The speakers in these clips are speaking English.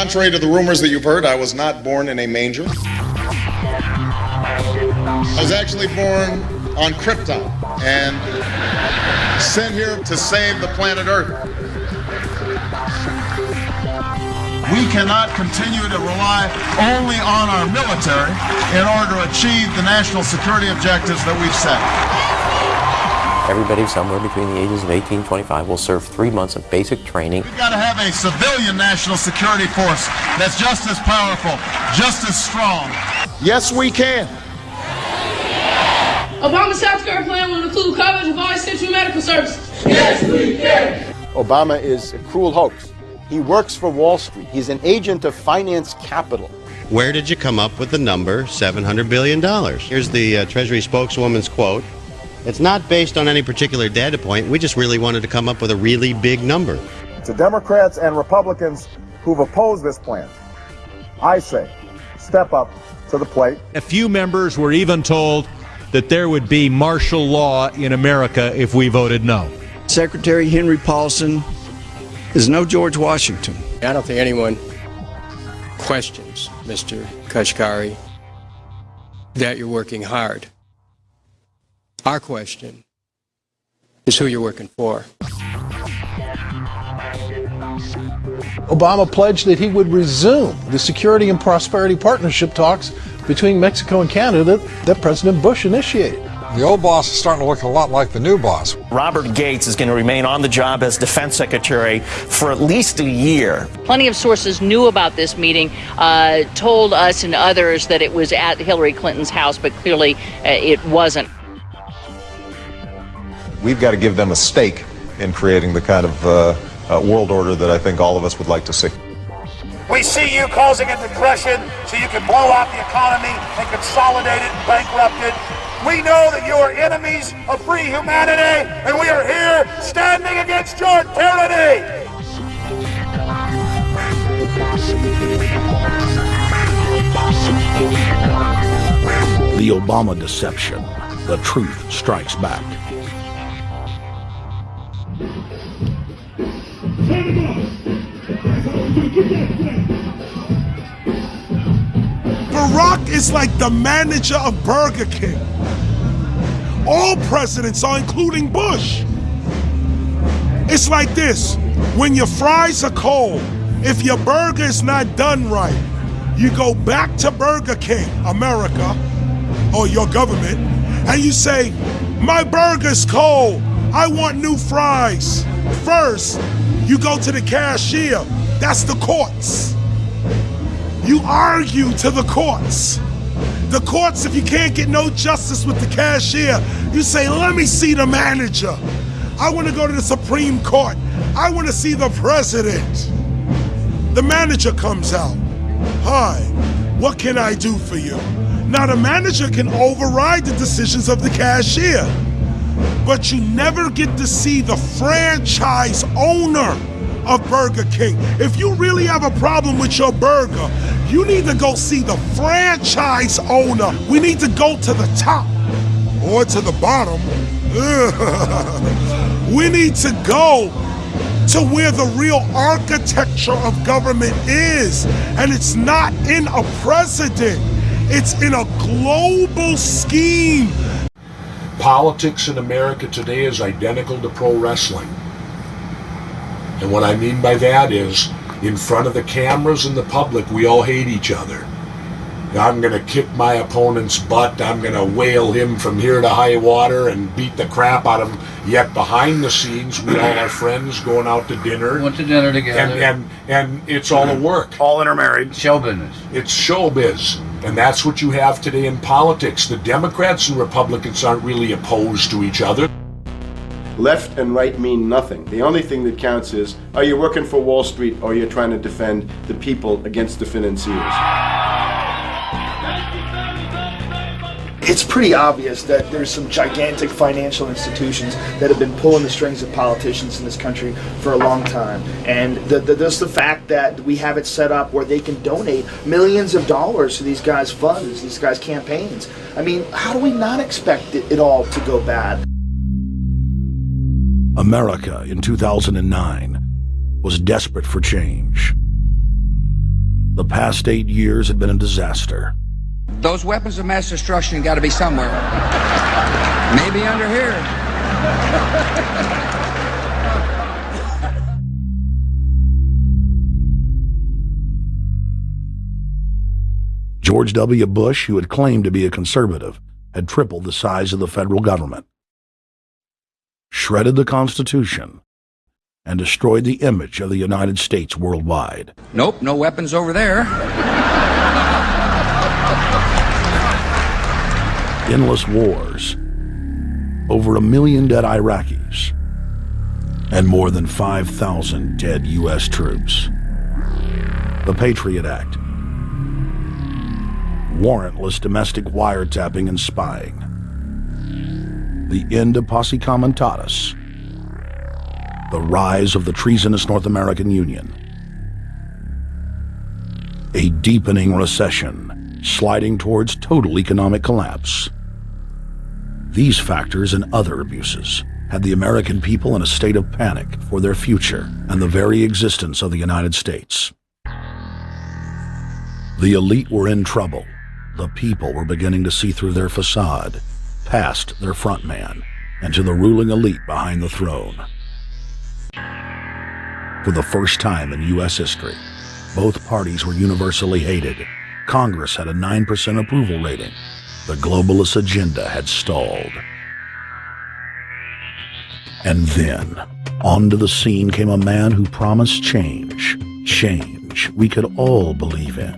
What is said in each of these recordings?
Contrary to the rumors that you've heard, I was not born in a manger. I was actually born on Krypton and sent here to save the planet Earth. We cannot continue to rely only on our military in order to achieve the national security objectives that we've set. Everybody somewhere between the ages of 18 and 25 will serve 3 months of basic training. We've got to have a civilian national security force that's just as powerful, just as strong. Yes, we can. Obama's South Korea plan will include coverage of all essential medical services. Yes, we can. Obama is a cruel hoax. He works for Wall Street. He's an agent of finance capital. Where did you come up with the number $700 billion? Here's the Treasury spokeswoman's quote. It's not based on any particular data point. We just really wanted to come up with a really big number. To Democrats and Republicans who've opposed this plan, I say, step up to the plate. A few members were even told that there would be martial law in America if we voted no. Secretary Henry Paulson is no George Washington. I don't think anyone questions, Mr. Kashkari, that you're working hard. Our question is who you're working for. Obama pledged that he would resume the Security and Prosperity Partnership talks between Mexico and Canada that President Bush initiated. The old boss is starting to look a lot like the new boss. Robert Gates is going to remain on the job as defense secretary for at least a year. Plenty of sources knew about this meeting, told us and others that it was at Hillary Clinton's house, but clearly it wasn't. We've got to give them a stake in creating the kind of world order that I think all of us would like to see. We see you causing a depression so you can blow out the economy and consolidate it and bankrupt it. We know that you are enemies of free humanity, and we are here standing against your tyranny. The Obama deception. The truth strikes back. Barack is like the manager of Burger King. All presidents are, including Bush. It's like this: when your fries are cold, if your burger is not done right, you go back to Burger King, America, or your government, and you say, my burger's cold, I want new fries. First, you go to the cashier, that's the courts. You argue to the courts. The courts, if you can't get no justice with the cashier, you say, let me see the manager. I want to go to the Supreme Court. I want to see the president. The manager comes out. Hi, what can I do for you? Now the manager can override the decisions of the cashier, but you never get to see the franchise owner of Burger King. If you really have a problem with your burger, you need to go see the franchise owner. We need to go to the top or to the bottom. We need to go to where the real architecture of government is. And it's not in a president. It's in a global scheme. Politics in America today is identical to pro wrestling. And what I mean by that is, in front of the cameras and the public, we all hate each other. I'm going to kick my opponent's butt. I'm going to whale him from here to high water and beat the crap out of him. Yet behind the scenes, we all are friends going out to dinner. Went to dinner together. And it's all a work. All intermarried. Show business. It's showbiz. And that's what you have today in politics. The Democrats and Republicans aren't really opposed to each other. Left and right mean nothing. The only thing that counts is, are you working for Wall Street or you're trying to defend the people against the financiers? It's pretty obvious that there's some gigantic financial institutions that have been pulling the strings of politicians in this country for a long time. And just the fact that we have it set up where they can donate millions of dollars to these guys' funds, these guys' campaigns. I mean, how do we not expect it all to go bad? America in 2009 was desperate for change. The past 8 years had been a disaster. Those weapons of mass destruction got to be somewhere. Maybe under here. George W. Bush, who had claimed to be a conservative, had tripled the size of the federal government, shredded the Constitution, and destroyed the image of the United States worldwide. Nope, no weapons over there. Endless wars, over 1 million dead Iraqis, and more than 5,000 dead U.S. troops. The Patriot Act, warrantless domestic wiretapping and spying, the end of posse comitatus, the rise of the treasonous North American Union, a deepening recession sliding towards total economic collapse. These factors and other abuses had the American people in a state of panic for their future and the very existence of the United States. The elite were in trouble. The people were beginning to see through their facade, past their front man, and to the ruling elite behind the throne. For the first time in U.S. history, both parties were universally hated. Congress had a 9% approval rating. The globalist agenda had stalled. And then, onto the scene came a man who promised change. Change we could all believe in.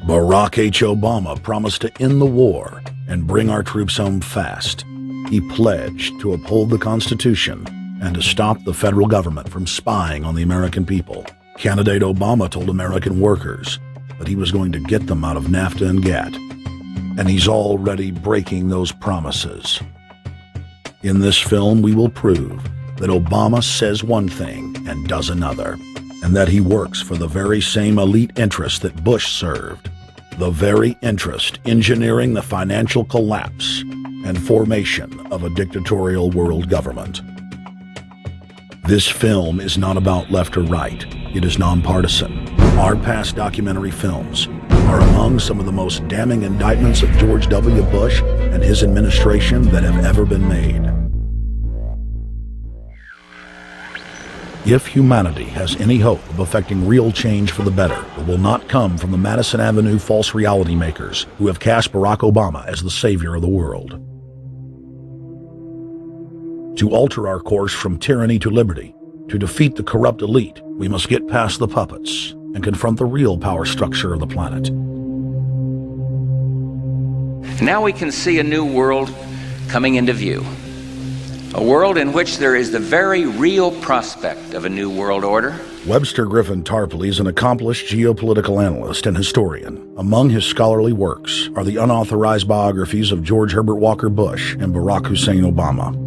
Barack H. Obama promised to end the war and bring our troops home fast. He pledged to uphold the Constitution and to stop the federal government from spying on the American people. Candidate Obama told American workers that he was going to get them out of NAFTA and GATT, and he's already breaking those promises. In this film, we will prove that Obama says one thing and does another, and that he works for the very same elite interests that Bush served, the very interest engineering the financial collapse and formation of a dictatorial world government. This film is not about left or right. It is nonpartisan. Our past documentary films are among some of the most damning indictments of George W. Bush and his administration that have ever been made. If humanity has any hope of effecting real change for the better, it will not come from the Madison Avenue false reality makers who have cast Barack Obama as the savior of the world. To alter our course from tyranny to liberty, to defeat the corrupt elite, we must get past the puppets and confront the real power structure of the planet. Now we can see a new world coming into view. A world in which there is the very real prospect of a new world order. Webster Griffin Tarpley is an accomplished geopolitical analyst and historian. Among his scholarly works are the unauthorized biographies of George Herbert Walker Bush and Barack Hussein Obama.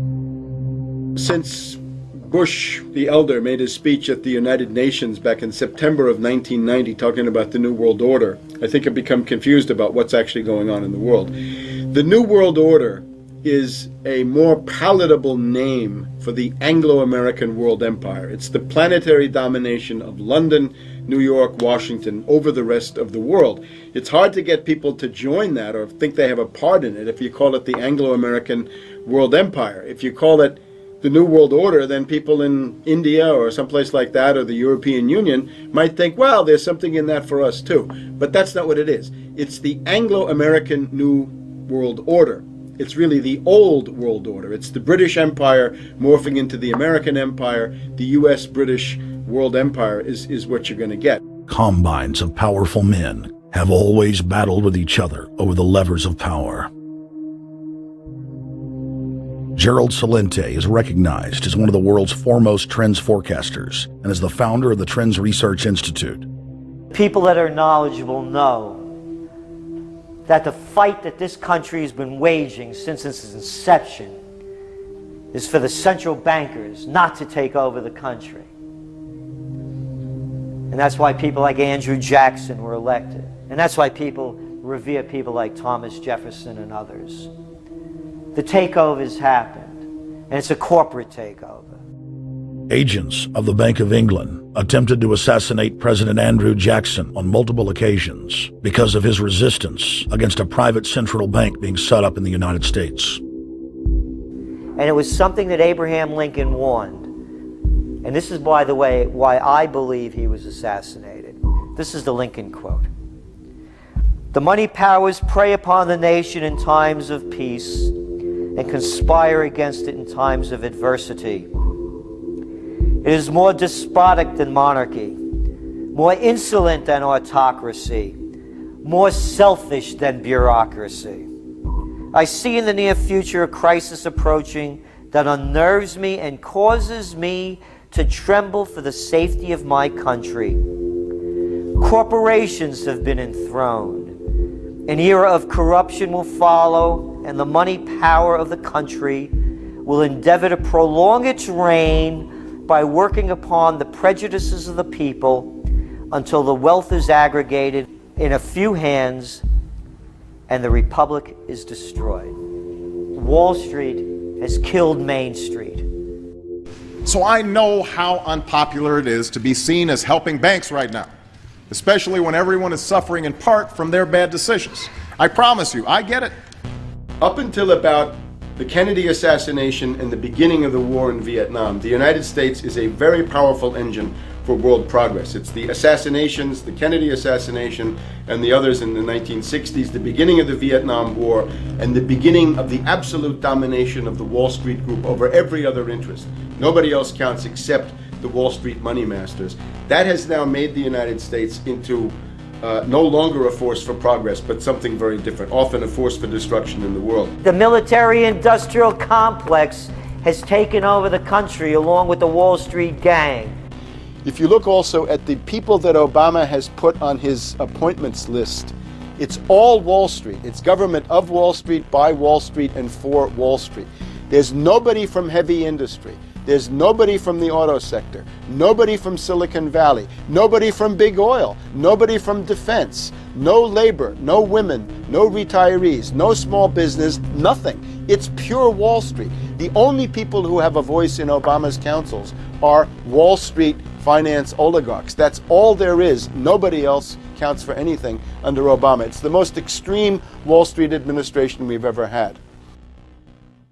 Since Bush the elder made his speech at the United Nations back in September of 1990 talking about the New World Order, I think I've become confused about what's actually going on in the world. The New World Order is a more palatable name for the Anglo-American world empire. It's the planetary domination of London, New York, Washington over the rest of the world. It's hard to get people to join that or think they have a part in it if you call it the Anglo-American world empire. If you call it the New World Order, then people in India or someplace like that or the European Union might think, well, there's something in that for us too. But that's not what it is. It's the Anglo-American New World Order. It's really the old world order. It's the British Empire morphing into the American Empire. The U.S.-British world empire is what you're going to get. Combines of powerful men have always battled with each other over the levers of power. Gerald Celente is recognized as one of the world's foremost trends forecasters and is the founder of the Trends Research Institute. People that are knowledgeable know that the fight that this country has been waging since its inception is for the central bankers not to take over the country. And that's why people like Andrew Jackson were elected. And that's why people revere people like Thomas Jefferson and others. The takeover has happened, and it's a corporate takeover. Agents of the Bank of England attempted to assassinate President Andrew Jackson on multiple occasions because of his resistance against a private central bank being set up in the United States. And it was something that Abraham Lincoln warned. And this is, by the way, why I believe he was assassinated. This is the Lincoln quote. "The money powers prey upon the nation in times of peace and conspire against it in times of adversity. It is more despotic than monarchy, more insolent than autocracy, more selfish than bureaucracy. I see in the near future a crisis approaching that unnerves me and causes me to tremble for the safety of my country. Corporations have been enthroned. An era of corruption will follow, and the money power of the country will endeavor to prolong its reign by working upon the prejudices of the people until the wealth is aggregated in a few hands and the republic is destroyed. Wall Street has killed Main Street." So I know how unpopular it is to be seen as helping banks right now, especially when everyone is suffering in part from their bad decisions. I promise you, I get it. Up until about the Kennedy assassination and the beginning of the war in Vietnam, the United States is a very powerful engine for world progress. It's the assassinations, the Kennedy assassination, and the others in the 1960s, the beginning of the Vietnam War, and the beginning of the absolute domination of the Wall Street group over every other interest. Nobody else counts except the Wall Street money masters. That has now made the United States into no longer a force for progress, but something very different, often a force for destruction in the world. The military-industrial complex has taken over the country along with the Wall Street gang. If you look also at the people that Obama has put on his appointments list, it's all Wall Street. It's government of Wall Street, by Wall Street, and for Wall Street. There's nobody from heavy industry. There's nobody from the auto sector, nobody from Silicon Valley, nobody from big oil, nobody from defense, no labor, no women, no retirees, no small business, nothing. It's pure Wall Street. The only people who have a voice in Obama's councils are Wall Street finance oligarchs. That's all there is. Nobody else counts for anything under Obama. It's the most extreme Wall Street administration we've ever had.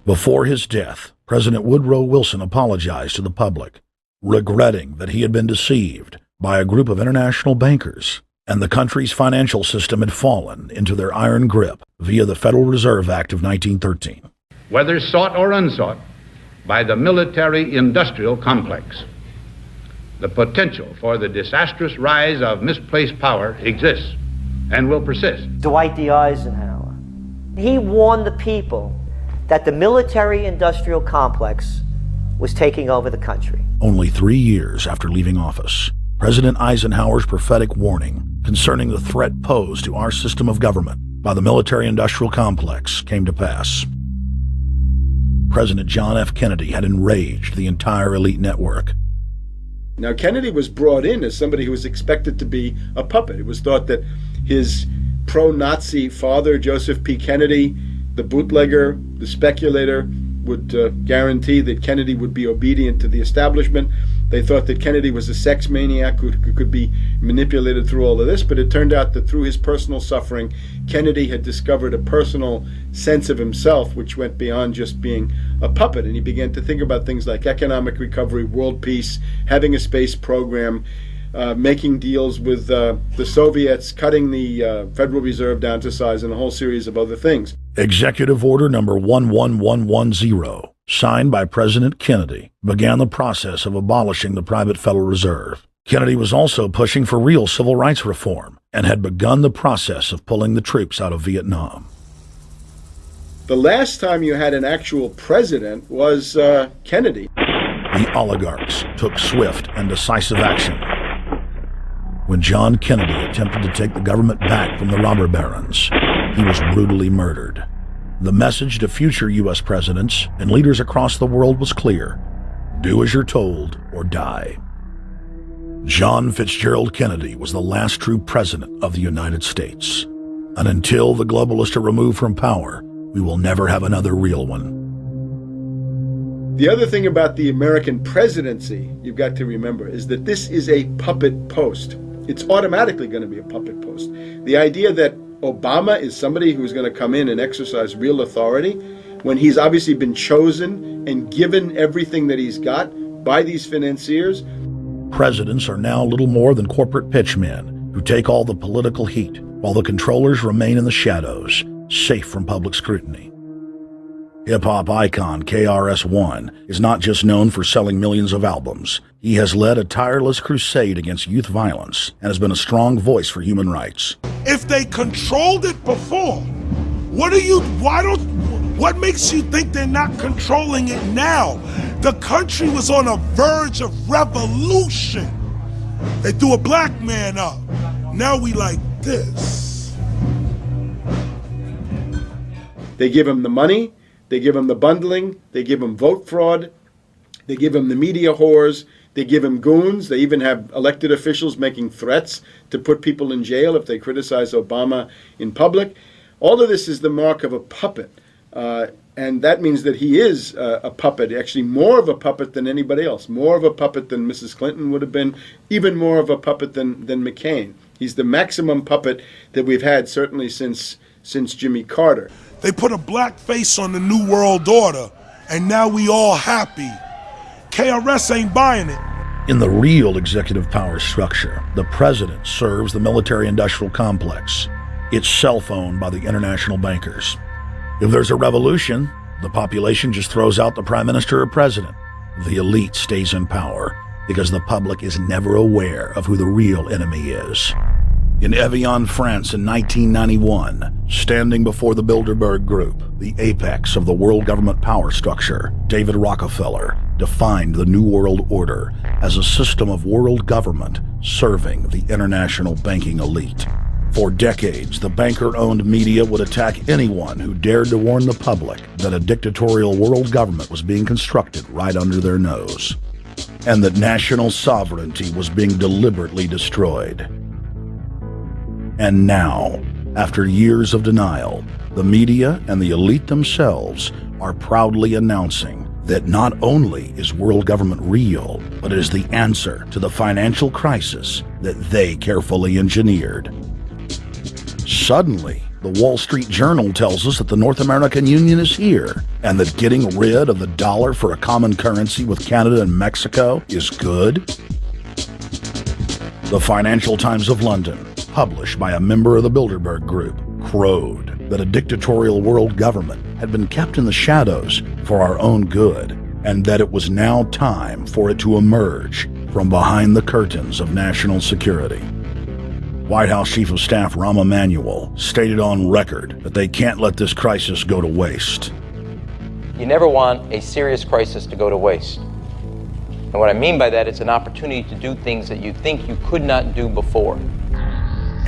Before his death, President Woodrow Wilson apologized to the public, regretting that he had been deceived by a group of international bankers and the country's financial system had fallen into their iron grip via the Federal Reserve Act of 1913. Whether sought or unsought by the military-industrial complex, the potential for the disastrous rise of misplaced power exists and will persist. Dwight D. Eisenhower, he warned the people that the military-industrial complex was taking over the country. Only 3 years after leaving office, President Eisenhower's prophetic warning concerning the threat posed to our system of government by the military-industrial complex came to pass. President John F. Kennedy had enraged the entire elite network. Now, Kennedy was brought in as somebody who was expected to be a puppet. It was thought that his pro-Nazi father, Joseph P. Kennedy, the bootlegger, the speculator, would guarantee that Kennedy would be obedient to the establishment. They thought that Kennedy was a sex maniac who could be manipulated through all of this, but it turned out that through his personal suffering, Kennedy had discovered a personal sense of himself which went beyond just being a puppet, and he began to think about things like economic recovery, world peace, having a space program, making deals with the Soviets, cutting the Federal Reserve down to size, and a whole series of other things. Executive Order number 11110, signed by President Kennedy, began the process of abolishing the private Federal Reserve. Kennedy was also pushing for real civil rights reform and had begun the process of pulling the troops out of Vietnam. The last time you had an actual president was Kennedy. The oligarchs took swift and decisive action. When John Kennedy attempted to take the government back from the robber barons, he was brutally murdered. The message to future U.S. presidents and leaders across the world was clear: do as you're told or die. John Fitzgerald Kennedy was the last true president of the United States. And until the globalists are removed from power, we will never have another real one. The other thing about the American presidency you've got to remember is that this is a puppet post. It's automatically going to be a puppet post. The idea that Obama is somebody who's going to come in and exercise real authority when he's obviously been chosen and given everything that he's got by these financiers. Presidents are now little more than corporate pitchmen who take all the political heat, while the controllers remain in the shadows, safe from public scrutiny. Hip-hop icon KRS-One is not just known for selling millions of albums. He has led a tireless crusade against youth violence and has been a strong voice for human rights. If they controlled it before, what makes you think they're not controlling it now? The country was on a verge of revolution. They threw a black man up. Now we like this. They give him the money, they give him the bundling, they give him vote fraud, they give him the media whores, they give him goons. They even have elected officials making threats to put people in jail if they criticize Obama in public. All of this is the mark of a puppet. And that means that he is a puppet, actually more of a puppet than anybody else, more of a puppet than Mrs. Clinton would have been, even more of a puppet than McCain. He's the maximum puppet that we've had certainly since Jimmy Carter. They put a black face on the New World Order, and now we all happy. KRS ain't buying it. In the real executive power structure, the president serves the military-industrial complex. It's self-owned by the international bankers. If there's a revolution, the population just throws out the prime minister or president. The elite stays in power because the public is never aware of who the real enemy is. In Evian, France in 1991, standing before the Bilderberg Group, the apex of the world government power structure, David Rockefeller defined the New World Order as a system of world government serving the international banking elite. For decades, the banker-owned media would attack anyone who dared to warn the public that a dictatorial world government was being constructed right under their nose, and that national sovereignty was being deliberately destroyed. And now, after years of denial, the media and the elite themselves are proudly announcing that not only is world government real, but it is the answer to the financial crisis that they carefully engineered. Suddenly, the Wall Street Journal tells us that the North American Union is here, and that getting rid of the dollar for a common currency with Canada and Mexico is good. The Financial Times of London, published by a member of the Bilderberg Group, crowed that a dictatorial world government had been kept in the shadows for our own good, and that it was now time for it to emerge from behind the curtains of national security. White House Chief of Staff Rahm Emanuel stated on record that they can't let this crisis go to waste. You never want a serious crisis to go to waste. And what I mean by that, it's an opportunity to do things that you think you could not do before.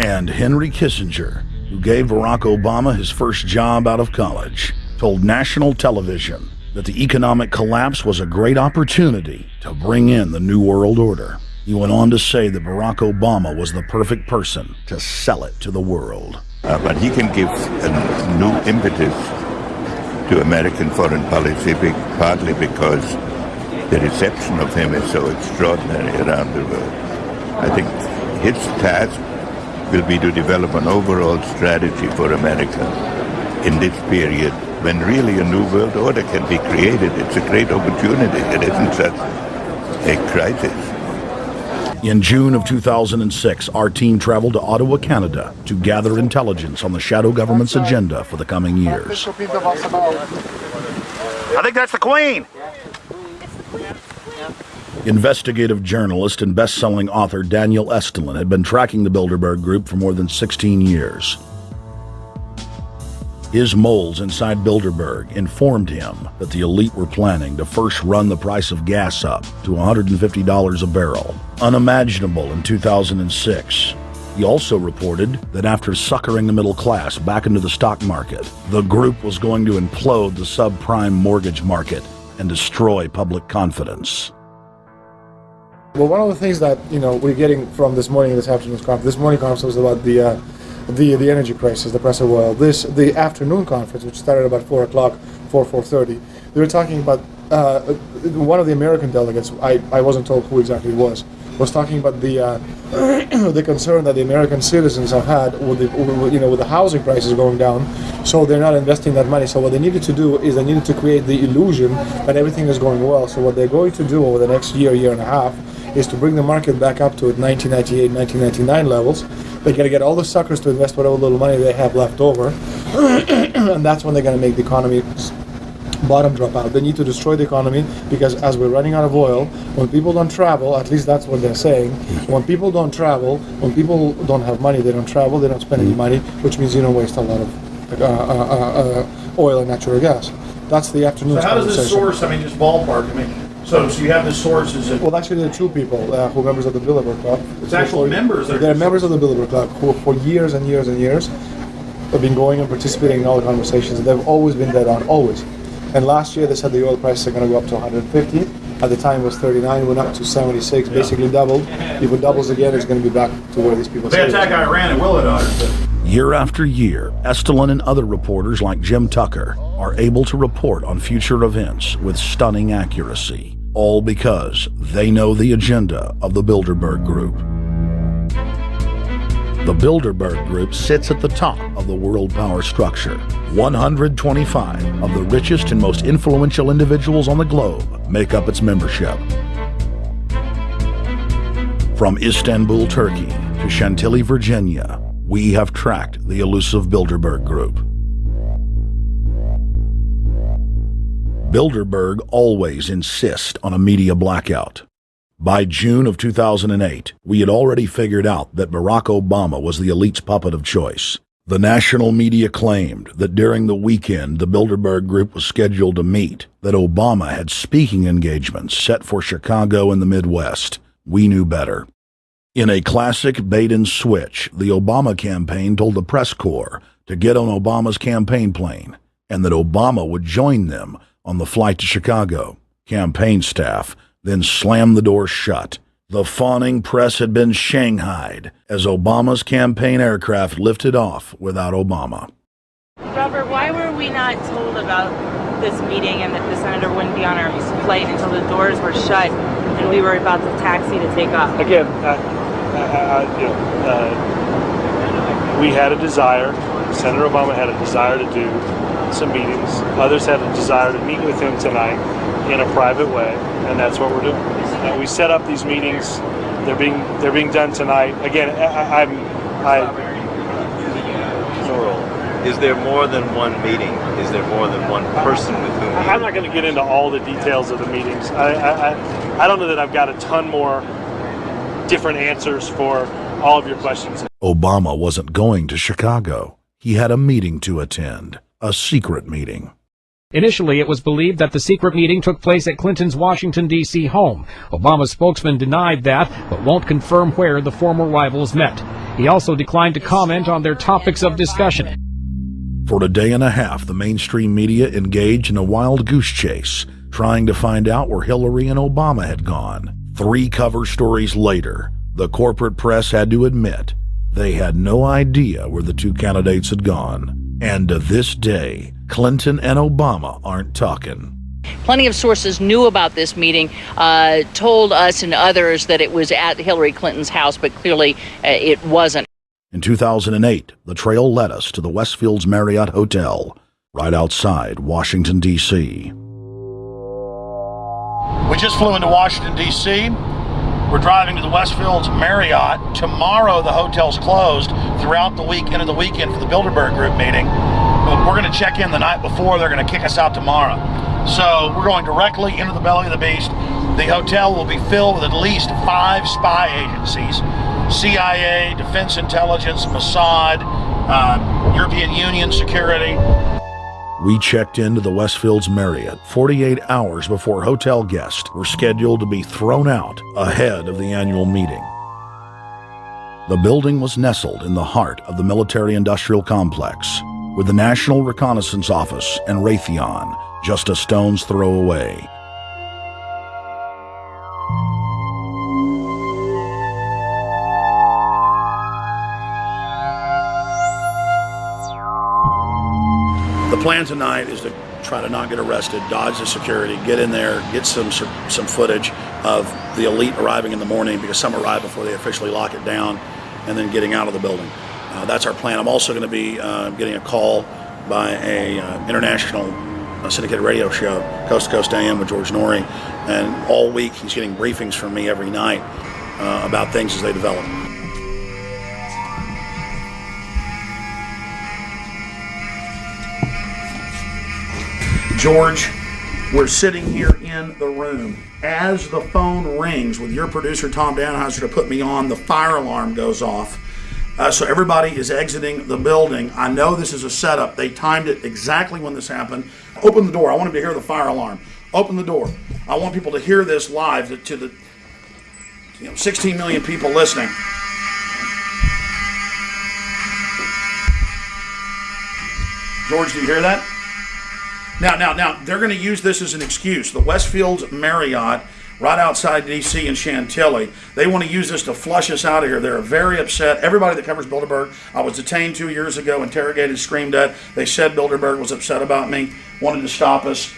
And Henry Kissinger, who gave Barack Obama his first job out of college, told national television that the economic collapse was a great opportunity to bring in the New World Order. He went on to say that Barack Obama was the perfect person to sell it to the world. But he can give a new impetus to American foreign policy, partly because the reception of him is so extraordinary around the world. I think his task will be to develop an overall strategy for America in this period when really a new world order can be created. It's a great opportunity. It isn't just a crisis. In June of 2006, our team traveled to Ottawa, Canada, to gather intelligence on the shadow government's agenda for the coming years. I think that's the Queen. Investigative journalist and best-selling author Daniel Estulin had been tracking the Bilderberg Group for more than 16 years. His moles inside Bilderberg informed him that the elite were planning to first run the price of gas up to $150 a barrel, unimaginable in 2006. He also reported that after suckering the middle class back into the stock market, the group was going to implode the subprime mortgage market and destroy public confidence. Well, one of the things that we're getting from this afternoon's conference, this morning conference was about the energy crisis, the price of oil. The afternoon conference, which started about 4 o'clock, 4:30, they were talking about one of the American delegates, I wasn't told who exactly it was talking about the the concern that the American citizens have had with the housing prices going down, so they're not investing that money. So what they needed to do is they needed to create the illusion that everything is going well. So what they're going to do over the next year and a half is to bring the market back up to 1998, 1999 levels. They're going to get all the suckers to invest whatever little money they have left over, and that's when they're going to make the economy bottom drop out. They need to destroy the economy because as we're running out of oil, when people don't travel, at least that's what they're saying, when people don't travel, when people don't have money, they don't travel, they don't spend any money, which means you don't waste a lot of oil and natural gas. That's the afternoon. So how does this source, I mean, just ballpark, I mean, so you have this source, is it? Well, actually there are two people who are members of the Bilderberg Club. It's actual members? They're members of the Bilderberg Club who for years and years and years have been going and participating in all the conversations. They've always been dead on, always. And last year they said the oil prices are going to go up to 150. At the time it was 39, went up to 76, basically doubled. If it doubles again, it's going to be back to where these people say. They attack Iran and will it? Year after year, Estelin and other reporters like Jim Tucker are able to report on future events with stunning accuracy, all because they know the agenda of the Bilderberg Group. The Bilderberg Group sits at the top of the world power structure. 125 of the richest and most influential individuals on the globe make up its membership. From Istanbul, Turkey to Chantilly, Virginia, we have tracked the elusive Bilderberg Group. Bilderberg always insist on a media blackout. By June of 2008, we had already figured out that Barack Obama was the elite's puppet of choice. The national media claimed that during the weekend the Bilderberg Group was scheduled to meet, that Obama had speaking engagements set for Chicago and the Midwest. We knew better. In a classic bait and switch, the Obama campaign told the press corps to get on Obama's campaign plane, and that Obama would join them on the flight to Chicago. Campaign staff then slammed the door shut. The fawning press had been shanghaied as Obama's campaign aircraft lifted off without Obama. Robert, why were we not told about this meeting and that the senator wouldn't be on our flight until the doors were shut and we were about to taxi to take off? Again, we had a desire, Senator Obama had a desire to do some meetings. Others had a desire to meet with him tonight in a private way, and that's what we're doing. We set up these meetings. They're being done tonight. Again, Is there more than one meeting? Is there more than one person with whom? I'm not going to get into all the details of the meetings. I don't know that I've got a ton more different answers for all of your questions. Obama wasn't going to Chicago. He had a meeting to attend, a secret meeting. Initially, it was believed that the secret meeting took place at Clinton's Washington, D.C. home. Obama's spokesman denied that, but won't confirm where the former rivals met. He also declined to comment on their topics of discussion. For a day and a half, the mainstream media engaged in a wild goose chase, trying to find out where Hillary and Obama had gone. 3 cover stories later, the corporate press had to admit they had no idea where the 2 candidates had gone. And to this day, Clinton and Obama aren't talking. Plenty of sources knew about this meeting, told us and others that it was at Hillary Clinton's house, but clearly it wasn't. In 2008, the trail led us to the Westfields Marriott Hotel, right outside Washington, D.C. We just flew into Washington, D.C. We're driving to the Westfields Marriott. Tomorrow, the hotel's closed throughout the week into the weekend for the Bilderberg Group meeting. But we're going to check in the night before. They're going to kick us out tomorrow. So we're going directly into the belly of the beast. The hotel will be filled with at least 5 spy agencies: CIA, Defense Intelligence, Mossad, European Union Security. We checked into the Westfields Marriott 48 hours before hotel guests were scheduled to be thrown out ahead of the annual meeting. The building was nestled in the heart of the military-industrial complex, with the National Reconnaissance Office and Raytheon just a stone's throw away. The plan tonight is to try to not get arrested, dodge the security, get in there, get some footage of the elite arriving in the morning, because some arrive before they officially lock it down, and then getting out of the building. That's our plan. I'm also going to be getting a call by a international syndicated radio show, Coast to Coast AM with George Norrie, and all week he's getting briefings from me every night about things as they develop. George, we're sitting here in the room. As the phone rings with your producer, Tom Danheiser, to put me on, the fire alarm goes off. So everybody is exiting the building. I know this is a setup. They timed it exactly when this happened. Open the door. I want them to hear the fire alarm. Open the door. I want people to hear this live to the 16 million people listening. George, do you hear that? Now, they're going to use this as an excuse. The Westfields Marriott, right outside D.C. in Chantilly, they want to use this to flush us out of here. They're very upset. Everybody that covers Bilderberg, I was detained 2 years ago, interrogated, screamed at. They said Bilderberg was upset about me, wanted to stop us.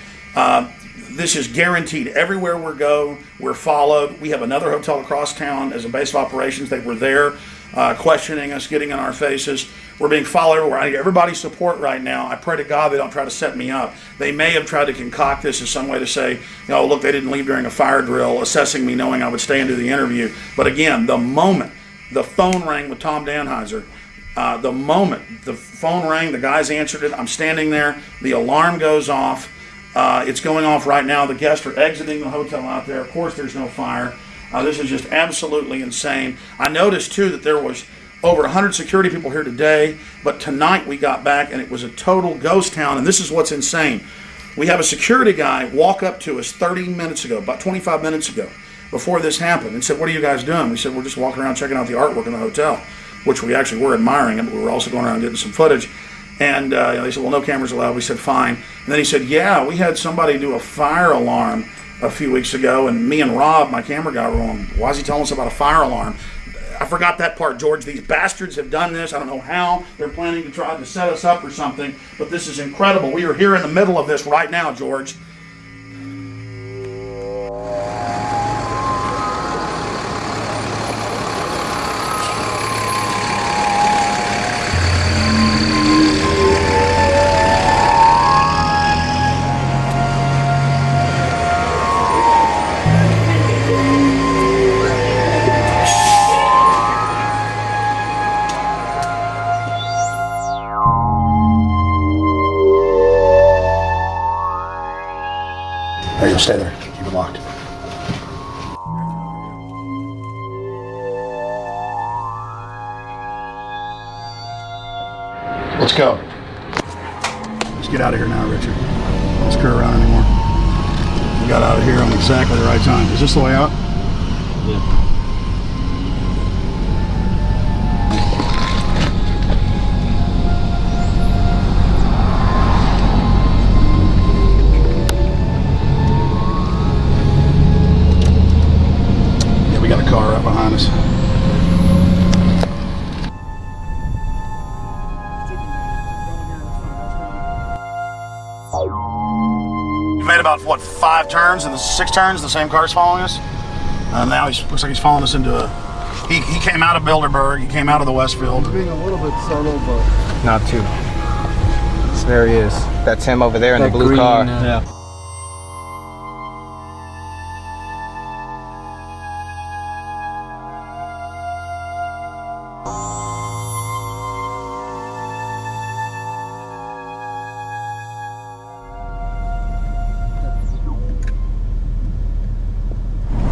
This is guaranteed. Everywhere we go, we're followed. We have another hotel across town as a base of operations. They were there questioning us, getting in our faces. We're being followed everywhere. I need everybody's support right now. I pray to God they don't try to set me up. They may have tried to concoct this as some way to say, look, they didn't leave during a fire drill, assessing me knowing I would stay and do the interview. But again, the moment the phone rang with Tom Danheiser, the moment the phone rang, the guys answered it, I'm standing there, the alarm goes off. It's going off right now. The guests are exiting the hotel out there. Of course, there's no fire. This is just absolutely insane. I noticed, too, that there was over 100 security people here today, but tonight we got back and it was a total ghost town, and this is what's insane. We have a security guy walk up to us 30 minutes ago, about 25 minutes ago, before this happened, and said, "What are you guys doing?" We said, "We're just walking around checking out the artwork in the hotel," which we actually were admiring, but we were also going around getting some footage. And they said, "Well, no cameras allowed." We said, "Fine." And then he said, "Yeah, we had somebody do a fire alarm a few weeks ago, and me and Rob, my camera guy, were going, why is he telling us about a fire alarm?" I forgot that part, George. These bastards have done this. I don't know how. They're planning to try to set us up or something, but this is incredible. We are here in the middle of this right now, George. Stay there. Keep it locked. Let's go. Let's get out of here now, Richard. Don't screw around anymore. We got out of here on exactly the right time. Is this the way out? Yeah. Car right behind us. We made about, what, 5 turns, and the 6 turns, the same car's following us. Now looks like he's following us into a... He came out of Bilderberg, he came out of the Westfield. He's being a little bit subtle, but... Not too. So there he is. That's him over there in the blue green, car. Yeah.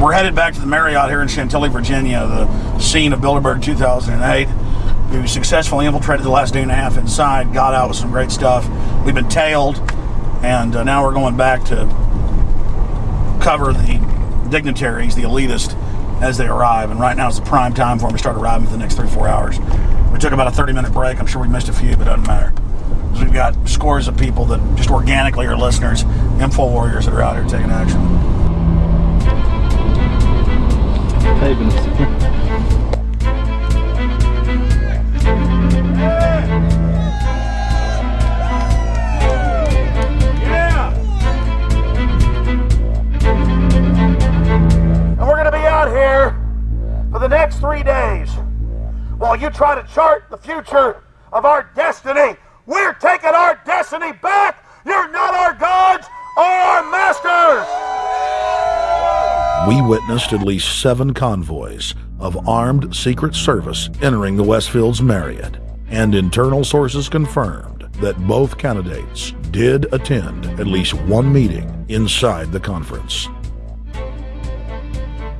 We're headed back to the Marriott here in Chantilly, Virginia, the scene of Bilderberg 2008. We successfully infiltrated the last day and a half inside, got out with some great stuff. We've been tailed, and now we're going back to cover the dignitaries, the elitists, as they arrive. And right now is the prime time for them to start arriving for the next 3 or 4 hours. We took about a 30-minute break. I'm sure we missed a few, but it doesn't matter. Because we've got scores of people that just organically are listeners, info warriors that are out here taking action. Hey, Vince. Yeah! next 3 days, while you try to chart the future of our destiny, we're taking our destiny back. You're not our gods or our masters. We witnessed at least 7 convoys of armed Secret Service entering the Westfield's Marriott, and internal sources confirmed that both candidates did attend at least one meeting inside the conference.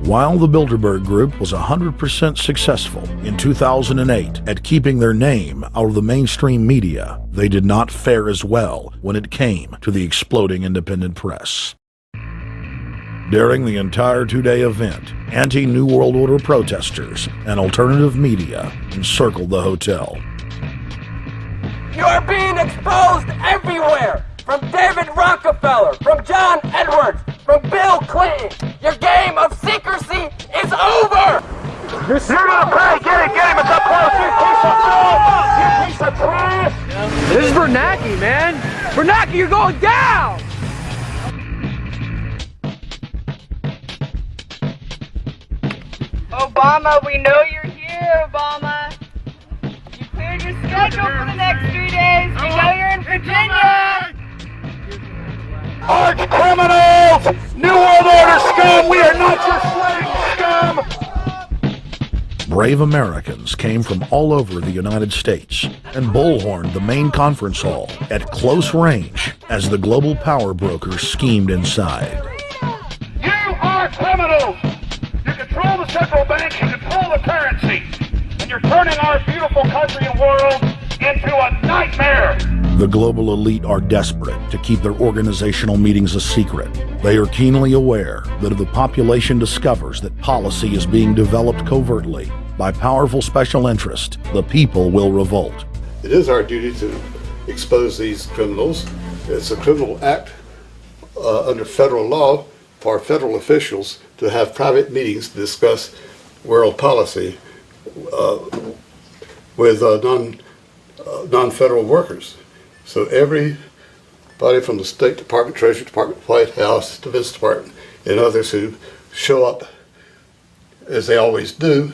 While the Bilderberg Group was 100% successful in 2008 at keeping their name out of the mainstream media, they did not fare as well when it came to the exploding independent press. During the entire 2-day event, anti-New World Order protesters and alternative media encircled the hotel. You are being exposed everywhere! From David Rockefeller, from John Edwards, from Bill Clinton! Your game of secrecy is over! You're gonna pay! Get him! It's up close! You piece of filth! You piece of trash! This is Bernanke, man! Bernanke, you're going down! Obama, we know you're here, Obama. You cleared your schedule for the next 3 days. We know you're in Virginia. Arch criminals! New World Order scum! We are not your slave scum! Brave Americans came from all over the United States and bullhorned the main conference hall at close range as the global power brokers schemed inside. You are criminals! You control the central bank, you control the currency, and you're turning our beautiful country and world into a nightmare! The global elite are desperate to keep their organizational meetings a secret. They are keenly aware that if the population discovers that policy is being developed covertly by powerful special interest, the people will revolt. It is our duty to expose these criminals. It's a criminal act under federal law for federal officials to have private meetings to discuss world policy with non-federal workers. So everybody from the State Department, Treasury Department, White House, Defense Department, and others who show up, as they always do,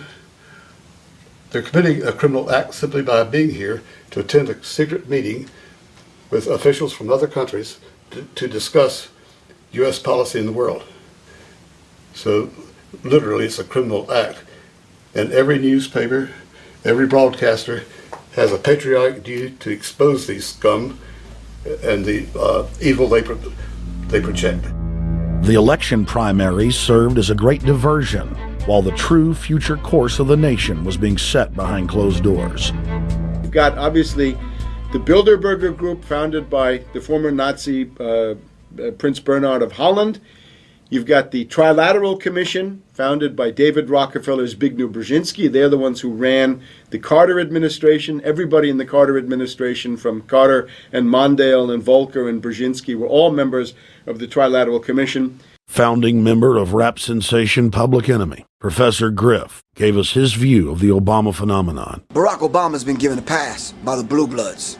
they're committing a criminal act simply by being here to attend a secret meeting with officials from other countries to discuss U.S. policy in the world. So literally it's a criminal act. And every newspaper, every broadcaster has a patriotic duty to expose these scum and the evil they project. The election primaries served as a great diversion, while the true future course of the nation was being set behind closed doors. You've got, obviously, the Bilderberger Group, founded by the former Nazi Prince Bernhard of Holland. You've got the Trilateral Commission, founded by David Rockefeller's Zbigniew Brzezinski. They're the ones who ran the Carter administration. Everybody in the Carter administration, from Carter and Mondale and Volcker and Brzezinski, were all members of the Trilateral Commission. Founding member of rap sensation Public Enemy, Professor Griff, gave us his view of the Obama phenomenon. Barack Obama's been given a pass by the Blue Bloods.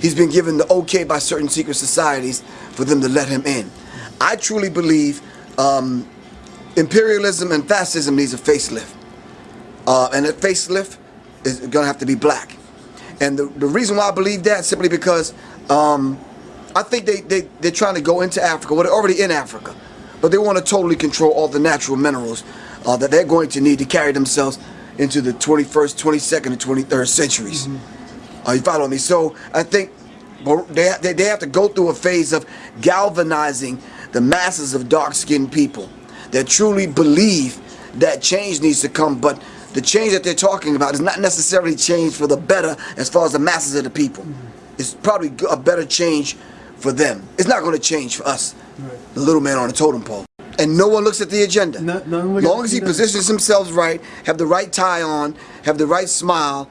He's been given the okay by certain secret societies for them to let him in. I truly believe imperialism and fascism needs a facelift. And that facelift is going to have to be black. And the reason why I believe that is simply because I think they're trying to go into Africa. Well, they're already in Africa. But they want to totally control all the natural minerals that they're going to need to carry themselves into the 21st, 22nd, and 23rd centuries. You follow me? So I think they have to go through a phase of galvanizing the masses of dark-skinned people that truly believe that change needs to come, but the change that they're talking about is not necessarily change for the better as far as the masses of the people. It's probably a better change for them. It's not going to change for us, the little man on the totem pole. And no one looks at the agenda. Long as he positions himself right, have the right tie on, have the right smile,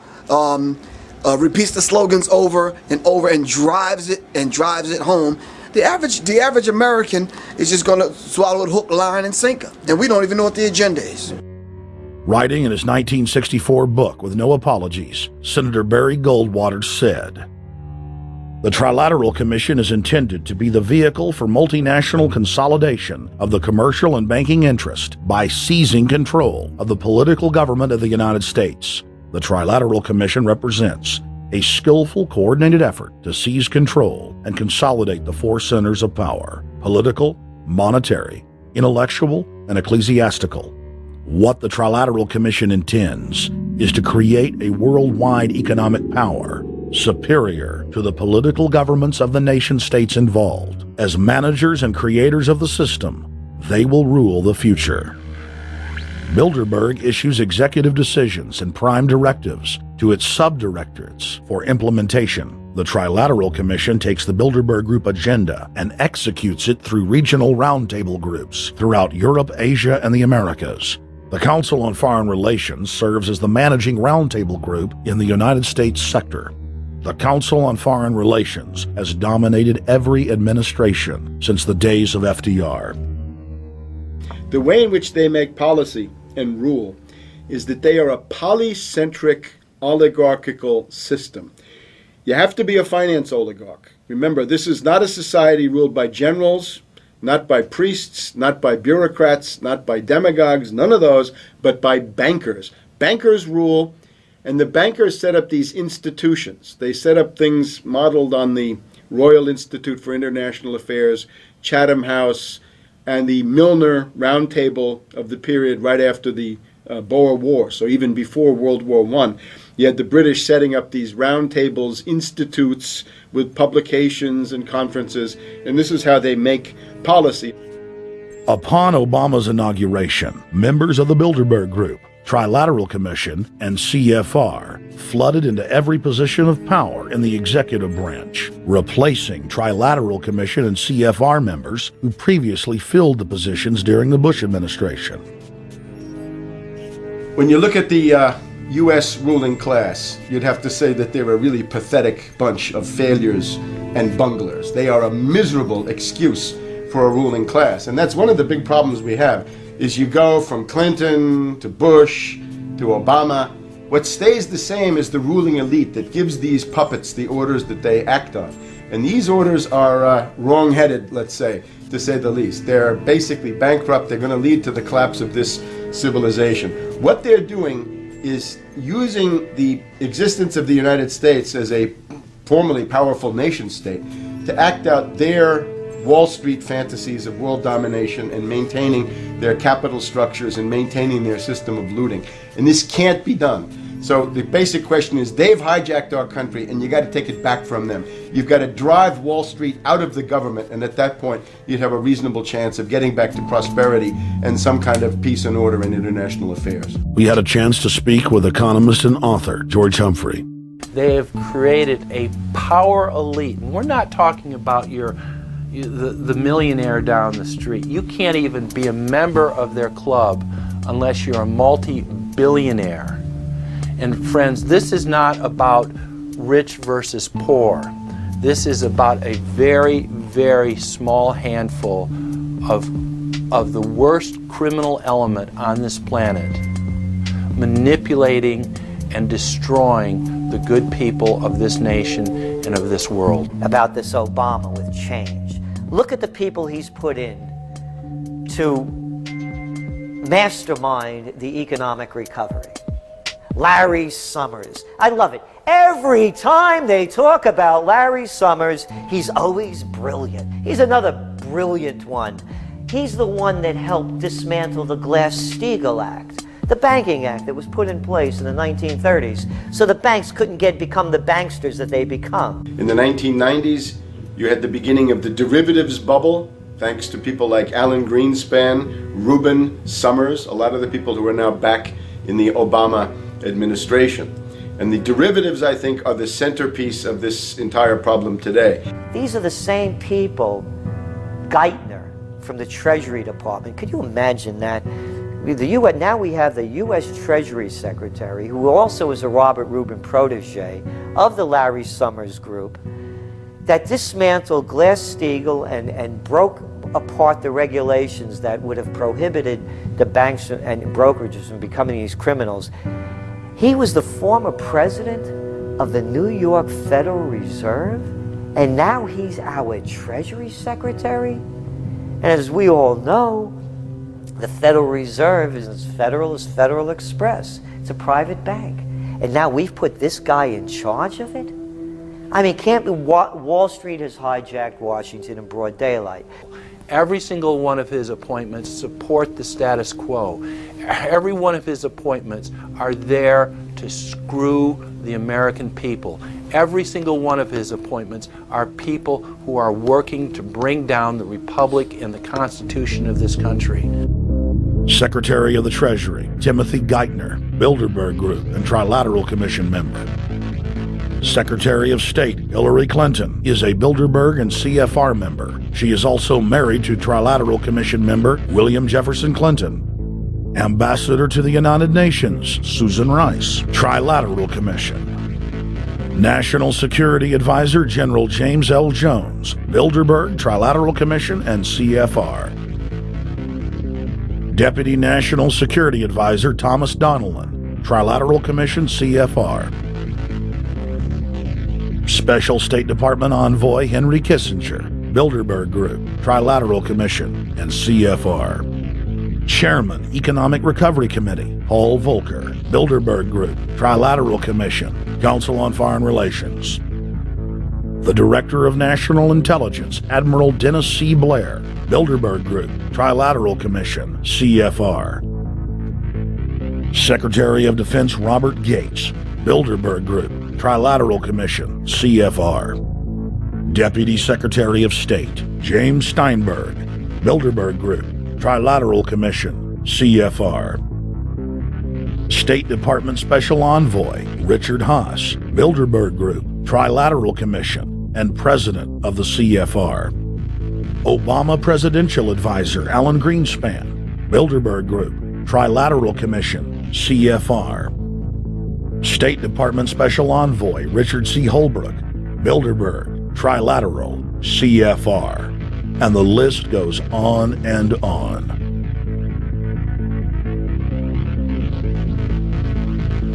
repeats the slogans over and over and drives it home, the average American is just going to swallow it hook, line, and sinker. And we don't even know what the agenda is. Writing in his 1964 book, With No Apologies, Senator Barry Goldwater said, The Trilateral Commission is intended to be the vehicle for multinational consolidation of the commercial and banking interest by seizing control of the political government of the United States. The Trilateral Commission represents a skillful, coordinated effort to seize control and consolidate the four centers of power: political, monetary, intellectual, and ecclesiastical. What the Trilateral Commission intends is to create a worldwide economic power superior to the political governments of the nation-states involved. As managers and creators of the system, they will rule the future. Bilderberg issues executive decisions and prime directives to its subdirectorates for implementation. The Trilateral Commission takes the Bilderberg Group agenda and executes it through regional roundtable groups throughout Europe, Asia, and the Americas. The Council on Foreign Relations serves as the managing roundtable group in the United States sector. The Council on Foreign Relations has dominated every administration since the days of FDR. The way in which they make policy and rule is that they are a polycentric oligarchical system. You have to be a finance oligarch. Remember, this is not a society ruled by generals, not by priests, not by bureaucrats, not by demagogues, none of those, but by bankers. Bankers rule. And the bankers set up these institutions. They set up things modeled on the Royal Institute for International Affairs, Chatham House, and the Milner Roundtable of the period right after the Boer War, so even before World War I. You had the British setting up these roundtables, institutes with publications and conferences, and this is how they make policy. Upon Obama's inauguration, members of the Bilderberg Group, Trilateral Commission, and CFR flooded into every position of power in the executive branch, replacing Trilateral Commission and CFR members who previously filled the positions during the Bush administration. When you look at the U.S. ruling class, you'd have to say that they're a really pathetic bunch of failures and bunglers. They are a miserable excuse for a ruling class, and that's one of the big problems we have. Is you go from Clinton to Bush to Obama. What stays the same is the ruling elite that gives these puppets the orders that they act on. And these orders are wrong-headed, let's say, to say the least. They're basically bankrupt. They're going to lead to the collapse of this civilization. What they're doing is using the existence of the United States as a formerly powerful nation-state to act out their Wall Street fantasies of world domination and maintaining their capital structures and maintaining their system of looting. And this can't be done. So the basic question is, they've hijacked our country and you got to take it back from them. You've got to drive Wall Street out of the government, and at that point you'd have a reasonable chance of getting back to prosperity and some kind of peace and order in international affairs. We had a chance to speak with economist and author George Humphrey. They have created a power elite, and we're not talking about the millionaire down the street. You can't even be a member of their club unless you're a multi-billionaire. And friends, this is not about rich versus poor. This is about a very, very small handful of the worst criminal element on this planet, manipulating and destroying the good people of this nation and of this world. About this Obama with change. Look at the people he's put in to mastermind the economic recovery. Larry Summers. I love it. Every time they talk about Larry Summers, he's always brilliant. He's another brilliant one. He's the one that helped dismantle the Glass-Steagall Act, the banking act that was put in place in the 1930s, so the banks couldn't become the banksters that they become. In the 1990s, you had the beginning of the derivatives bubble, thanks to people like Alan Greenspan, Rubin, Summers, a lot of the people who are now back in the Obama administration. And the derivatives, I think, are the centerpiece of this entire problem today. These are the same people, Geithner from the Treasury Department. Could you imagine that? Now we have the U.S. Treasury Secretary, who also is a Robert Rubin protege of the Larry Summers Group, that dismantled Glass-Steagall and broke apart the regulations that would have prohibited the banks and brokerages from becoming these criminals. He was the former president of the New York Federal Reserve. And now he's our Treasury Secretary? And as we all know, the Federal Reserve is as federal as Federal Express. It's a private bank. And now we've put this guy in charge of it? I mean, can't Wall Street has hijacked Washington in broad daylight. Every single one of his appointments support the status quo. Every one of his appointments are there to screw the American people. Every single one of his appointments are people who are working to bring down the Republic and the Constitution of this country. Secretary of the Treasury, Timothy Geithner, Bilderberg Group and Trilateral Commission member. Secretary of State Hillary Clinton is a Bilderberg and CFR member. She is also married to Trilateral Commission member William Jefferson Clinton. Ambassador to the United Nations Susan Rice, Trilateral Commission. National Security Advisor General James L. Jones, Bilderberg, Trilateral Commission, and CFR. Deputy National Security Advisor Thomas Donilon, Trilateral Commission, CFR. Special State Department Envoy Henry Kissinger, Bilderberg Group, Trilateral Commission, and CFR. Chairman, Economic Recovery Committee, Paul Volcker, Bilderberg Group, Trilateral Commission, Council on Foreign Relations. The Director of National Intelligence, Admiral Dennis C. Blair, Bilderberg Group, Trilateral Commission, CFR. Secretary of Defense Robert Gates, Bilderberg Group, Trilateral Commission, CFR. Deputy Secretary of State James Steinberg, Bilderberg Group, Trilateral Commission, CFR. State Department Special Envoy Richard Haas, Bilderberg Group, Trilateral Commission, and President of the CFR. Obama Presidential Advisor Alan Greenspan, Bilderberg Group, Trilateral Commission, CFR. State Department Special Envoy Richard C. Holbrooke, Bilderberg, Trilateral, CFR. And the list goes on and on.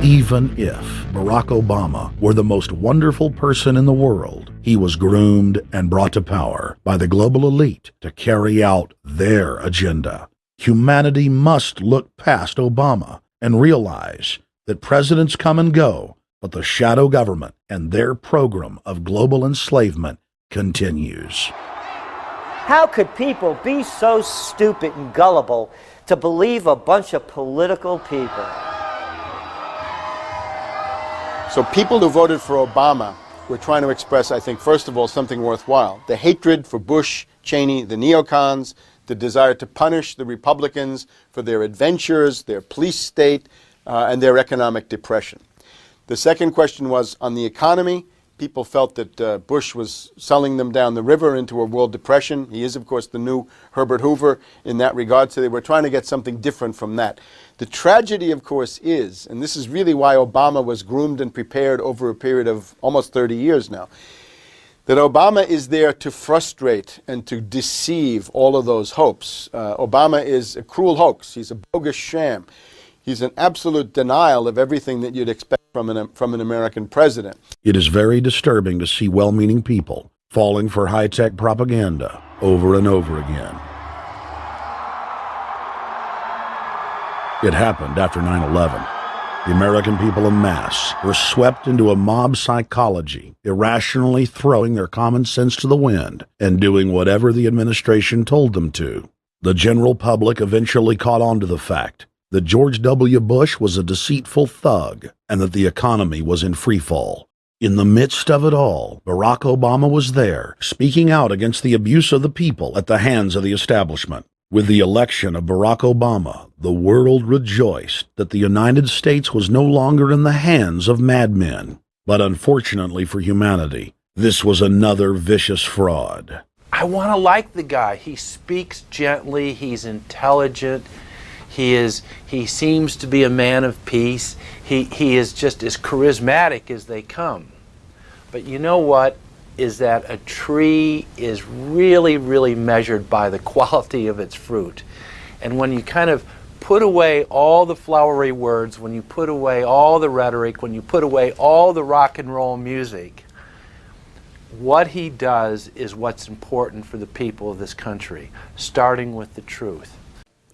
Even if Barack Obama were the most wonderful person in the world, he was groomed and brought to power by the global elite to carry out their agenda. Humanity must look past Obama and realize that presidents come and go, but the shadow government and their program of global enslavement continues. How could people be so stupid and gullible to believe a bunch of political people? So people who voted for Obama were trying to express, I think, first of all, something worthwhile. The hatred for Bush, Cheney, the neocons, the desire to punish the Republicans for their adventures, their police state, and their economic depression. The second question was on the economy. People felt that Bush was selling them down the river into a world depression. He is, of course, the new Herbert Hoover in that regard, so they were trying to get something different from that. The tragedy, of course, is, and this is really why Obama was groomed and prepared over a period of almost 30 years now, that Obama is there to frustrate and to deceive all of those hopes. Obama is a cruel hoax. He's a bogus sham. He's an absolute denial of everything that you'd expect from an American president. It is very disturbing to see well-meaning people falling for high-tech propaganda over and over again. It happened after 9/11. The American people en masse were swept into a mob psychology, irrationally throwing their common sense to the wind and doing whatever the administration told them to. The general public eventually caught on to the fact that George W. Bush was a deceitful thug and that the economy was in freefall. In the midst of it all, Barack Obama was there, speaking out against the abuse of the people at the hands of the establishment. With the election of Barack Obama, the world rejoiced that the United States was no longer in the hands of madmen. But unfortunately for humanity, this was another vicious fraud. I want to like the guy. He speaks gently, he's intelligent, he seems to be a man of peace. He is just as charismatic as they come. But you know what? Is that a tree is really, really measured by the quality of its fruit. And when you kind of put away all the flowery words, when you put away all the rhetoric, when you put away all the rock and roll music, What he does is what's important for the people of this country, starting with the truth.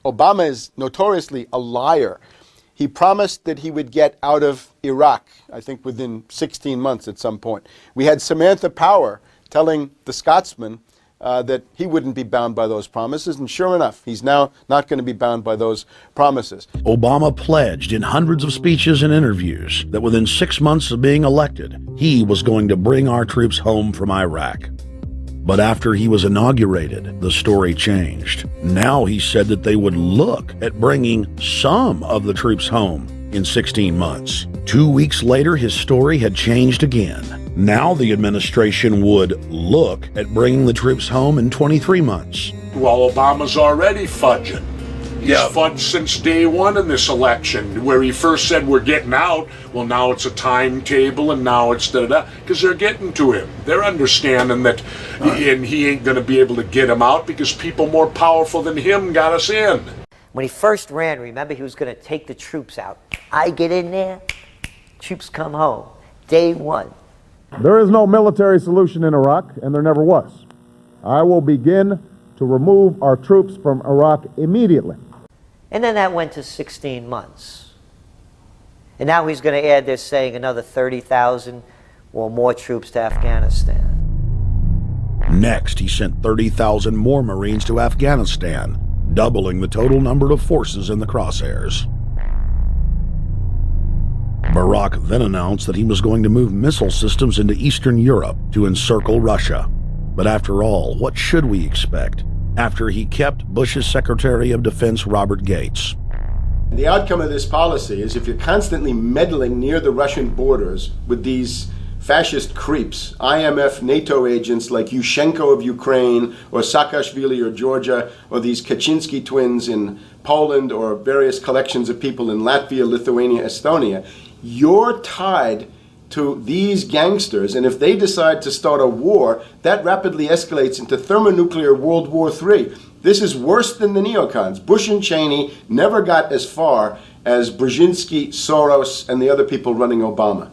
Obama is notoriously a liar. He promised that he would get out of Iraq, I think within 16 months at some point. We had Samantha Power telling the Scotsman that he wouldn't be bound by those promises, and sure enough, he's now not going to be bound by those promises. Obama pledged in hundreds of speeches and interviews that within 6 months of being elected, he was going to bring our troops home from Iraq. But after he was inaugurated, the story changed. Now he said that they would look at bringing some of the troops home in 16 months. 2 weeks later, his story had changed again. Now the administration would look at bringing the troops home in 23 months. Well, Obama's already fudging. He's fudged since day one in this election, where he first said we're getting out. Well, now it's a timetable, and now it's da-da-da, because they're getting to him. They're understanding that, and he ain't going to be able to get him out because people more powerful than him got us in. When he first ran, remember, he was going to take the troops out. I get in there, troops come home. Day one. There is no military solution in Iraq, and there never was. I will begin to remove our troops from Iraq immediately. And then that went to 16 months. And now he's going to add, they're saying, another 30,000 or more troops to Afghanistan. Next, he sent 30,000 more Marines to Afghanistan, doubling the total number of forces in the crosshairs. Barack then announced that he was going to move missile systems into Eastern Europe to encircle Russia. But after all, what should we expect after he kept Bush's Secretary of Defense Robert Gates? The outcome of this policy is if you're constantly meddling near the Russian borders with these fascist creeps, IMF NATO agents like Yushchenko of Ukraine or Saakashvili or Georgia, or these Kaczynski twins in Poland, or various collections of people in Latvia, Lithuania, Estonia, you're tied to these gangsters, and if they decide to start a war, that rapidly escalates into thermonuclear World War III. This is worse than the neocons. Bush and Cheney never got as far as Brzezinski, Soros, and the other people running Obama.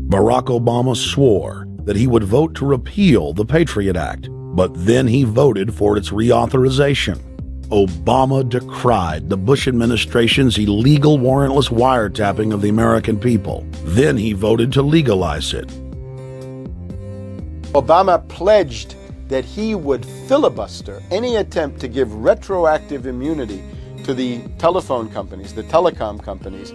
Barack Obama swore that he would vote to repeal the Patriot Act, but then he voted for its reauthorization. Obama decried the Bush administration's illegal warrantless wiretapping of the American people. Then he voted to legalize it. Obama pledged that he would filibuster any attempt to give retroactive immunity to the telephone companies, the telecom companies,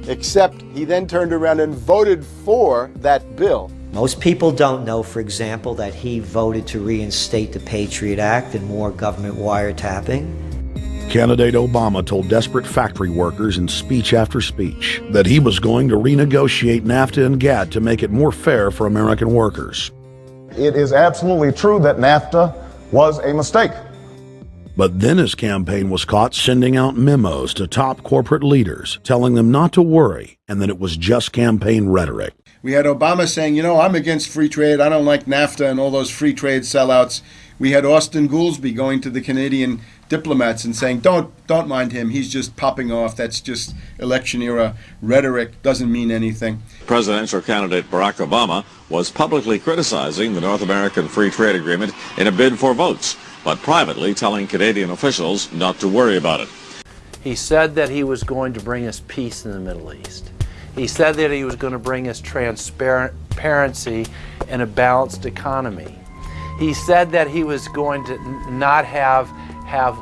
except he then turned around and voted for that bill. Most people don't know, for example, that he voted to reinstate the Patriot Act and more government wiretapping. Candidate Obama told desperate factory workers in speech after speech that he was going to renegotiate NAFTA and GATT to make it more fair for American workers. It is absolutely true that NAFTA was a mistake. But then his campaign was caught sending out memos to top corporate leaders, telling them not to worry and that it was just campaign rhetoric. We had Obama saying, you know, I'm against free trade. I don't like NAFTA and all those free trade sellouts. We had Austin Goolsbee going to the Canadian diplomats and saying, don't mind him. He's just popping off. That's just election era rhetoric. Doesn't mean anything. Presidential candidate Barack Obama was publicly criticizing the North American Free Trade Agreement in a bid for votes, but privately telling Canadian officials not to worry about it. He said that he was going to bring us peace in the Middle East. He said that he was going to bring us transparency and a balanced economy. He said that he was going to not have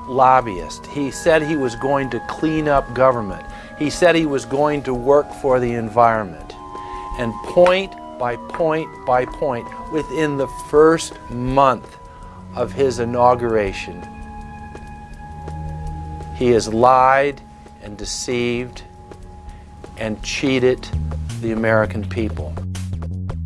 lobbyists. He said he was going to clean up government. He said he was going to work for the environment. And point by point by point, within the first month of his inauguration, he has lied and deceived and cheated the American people.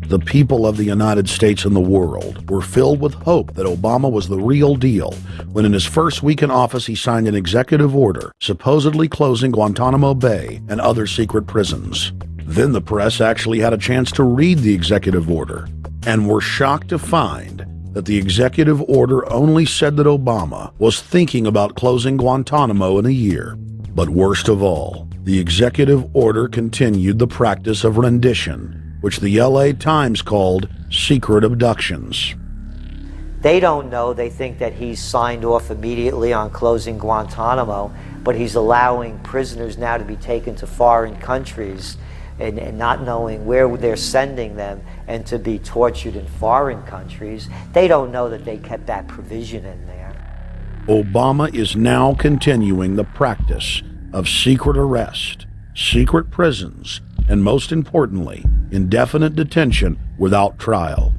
The people of the United States and the world were filled with hope that Obama was the real deal when in his first week in office he signed an executive order supposedly closing Guantanamo Bay and other secret prisons. Then the press actually had a chance to read the executive order and were shocked to find that the executive order only said that Obama was thinking about closing Guantanamo in a year. But worst of all, the executive order continued the practice of rendition which the LA Times called secret abductions. They don't know. They think that he's signed off immediately on closing Guantanamo, but he's allowing prisoners now to be taken to foreign countries and not knowing where they're sending them and to be tortured in foreign countries. They don't know that they kept that provision in there. Obama is now continuing the practice of secret arrest, secret prisons, and most importantly, indefinite detention without trial.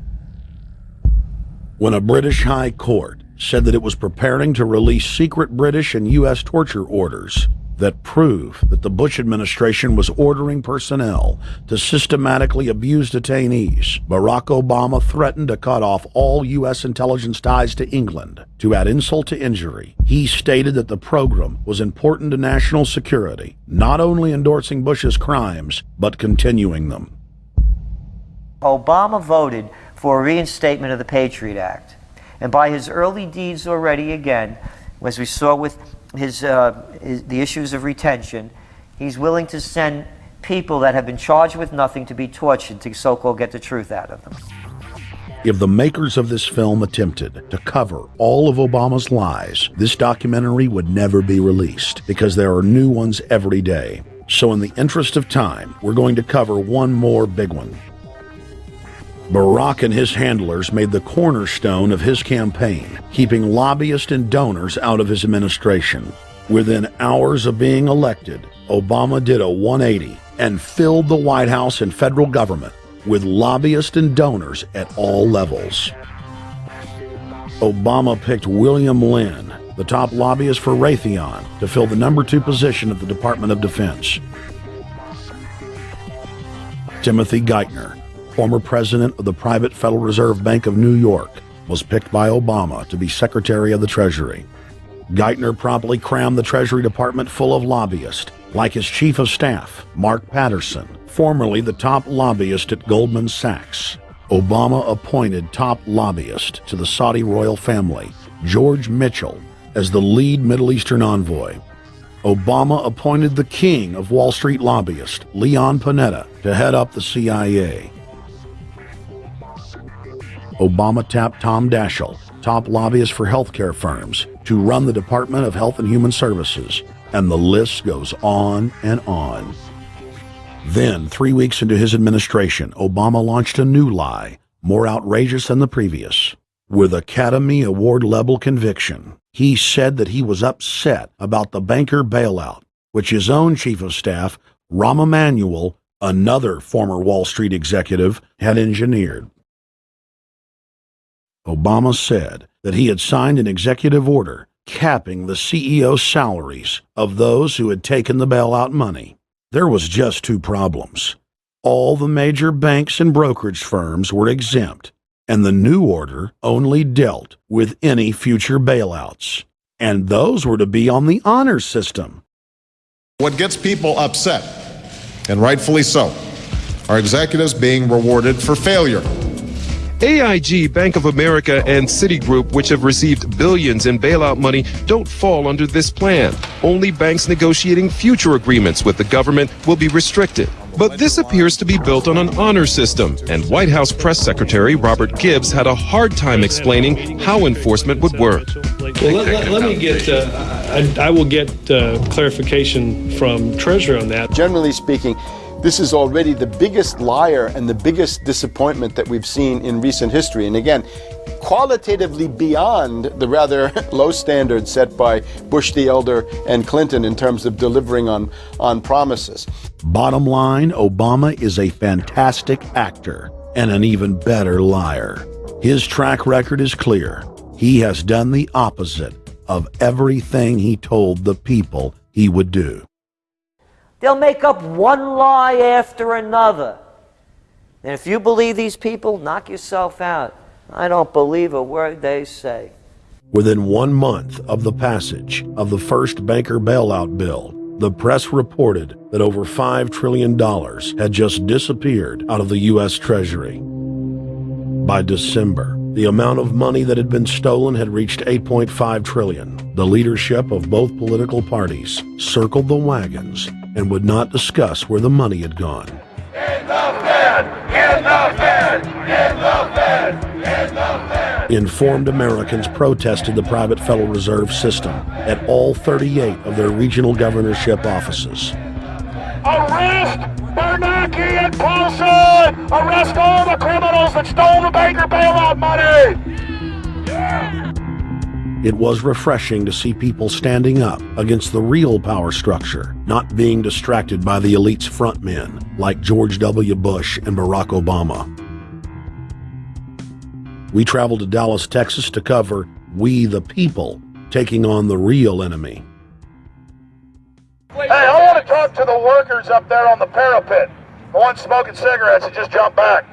When a British High Court said that it was preparing to release secret British and U.S. torture orders that prove that the Bush administration was ordering personnel to systematically abuse detainees, Barack Obama threatened to cut off all U.S. intelligence ties to England. To add insult to injury, he stated that the program was important to national security, not only endorsing Bush's crimes, but continuing them. Obama voted for a reinstatement of the Patriot Act. And by his early deeds already, again, as we saw with the issues of retention, he's willing to send people that have been charged with nothing to be tortured to so-called get the truth out of them. If the makers of this film attempted to cover all of Obama's lies, this documentary would never be released because there are new ones every day. So in the interest of time, we're going to cover one more big one. Barack and his handlers made the cornerstone of his campaign, keeping lobbyists and donors out of his administration. Within hours of being elected, Obama did a 180 and filled the White House and federal government with lobbyists and donors at all levels. Obama picked William Lynn, the top lobbyist for Raytheon, to fill the number 2 position at the Department of Defense. Timothy Geithner, former president of the private Federal Reserve Bank of New York, was picked by Obama to be Secretary of the Treasury. Geithner promptly crammed the Treasury Department full of lobbyists, like his Chief of Staff, Mark Patterson, formerly the top lobbyist at Goldman Sachs. Obama appointed top lobbyist to the Saudi royal family, George Mitchell, as the lead Middle Eastern envoy. Obama appointed the king of Wall Street lobbyists, Leon Panetta, to head up the CIA. Obama tapped Tom Daschle, top lobbyist for healthcare firms, to run the Department of Health and Human Services, and the list goes on and on. Then, 3 weeks into his administration, Obama launched a new lie, more outrageous than the previous. With Academy Award-level conviction, he said that he was upset about the banker bailout, which his own Chief of Staff, Rahm Emanuel, another former Wall Street executive, had engineered. Obama said that he had signed an executive order capping the CEO's salaries of those who had taken the bailout money. There was just 2 problems. All the major banks and brokerage firms were exempt, and the new order only dealt with any future bailouts. And those were to be on the honor system. What gets people upset, and rightfully so, are executives being rewarded for failure. AIG, Bank of America, and Citigroup, which have received billions in bailout money, don't fall under this plan. Only banks negotiating future agreements with the government will be restricted. But this appears to be built on an honor system, and White House Press Secretary Robert Gibbs had a hard time explaining how enforcement would work. Well, let me get, I will get clarification from Treasury on that. Generally speaking, this is already the biggest liar and the biggest disappointment that we've seen in recent history. And again, qualitatively beyond the rather low standards set by Bush the Elder and Clinton in terms of delivering on promises. Bottom line, Obama is a fantastic actor and an even better liar. His track record is clear. He has done the opposite of everything he told the people he would do. They'll make up one lie after another. And if you believe these people, knock yourself out. I don't believe a word they say. Within 1 month of the passage of the first banker bailout bill, the press reported that over $5 trillion had just disappeared out of the U.S. Treasury. By December, the amount of money that had been stolen had reached $8.5 trillion. The leadership of both political parties circled the wagons and would not discuss where the money had gone. In the bed! In the Fed! In the Fed! In the Fed! Informed Americans protested the private Federal Reserve System at all 38 of their regional governorship offices. Arrest Bernanke and Paulson! Arrest all the criminals that stole the banker bailout money! It was refreshing to see people standing up against the real power structure, not being distracted by the elite's frontmen like George W. Bush and Barack Obama. We traveled to Dallas, Texas to cover We the People taking on the real enemy. Hey, I want to talk to the workers up there on the parapet. The ones smoking cigarettes that just jumped back.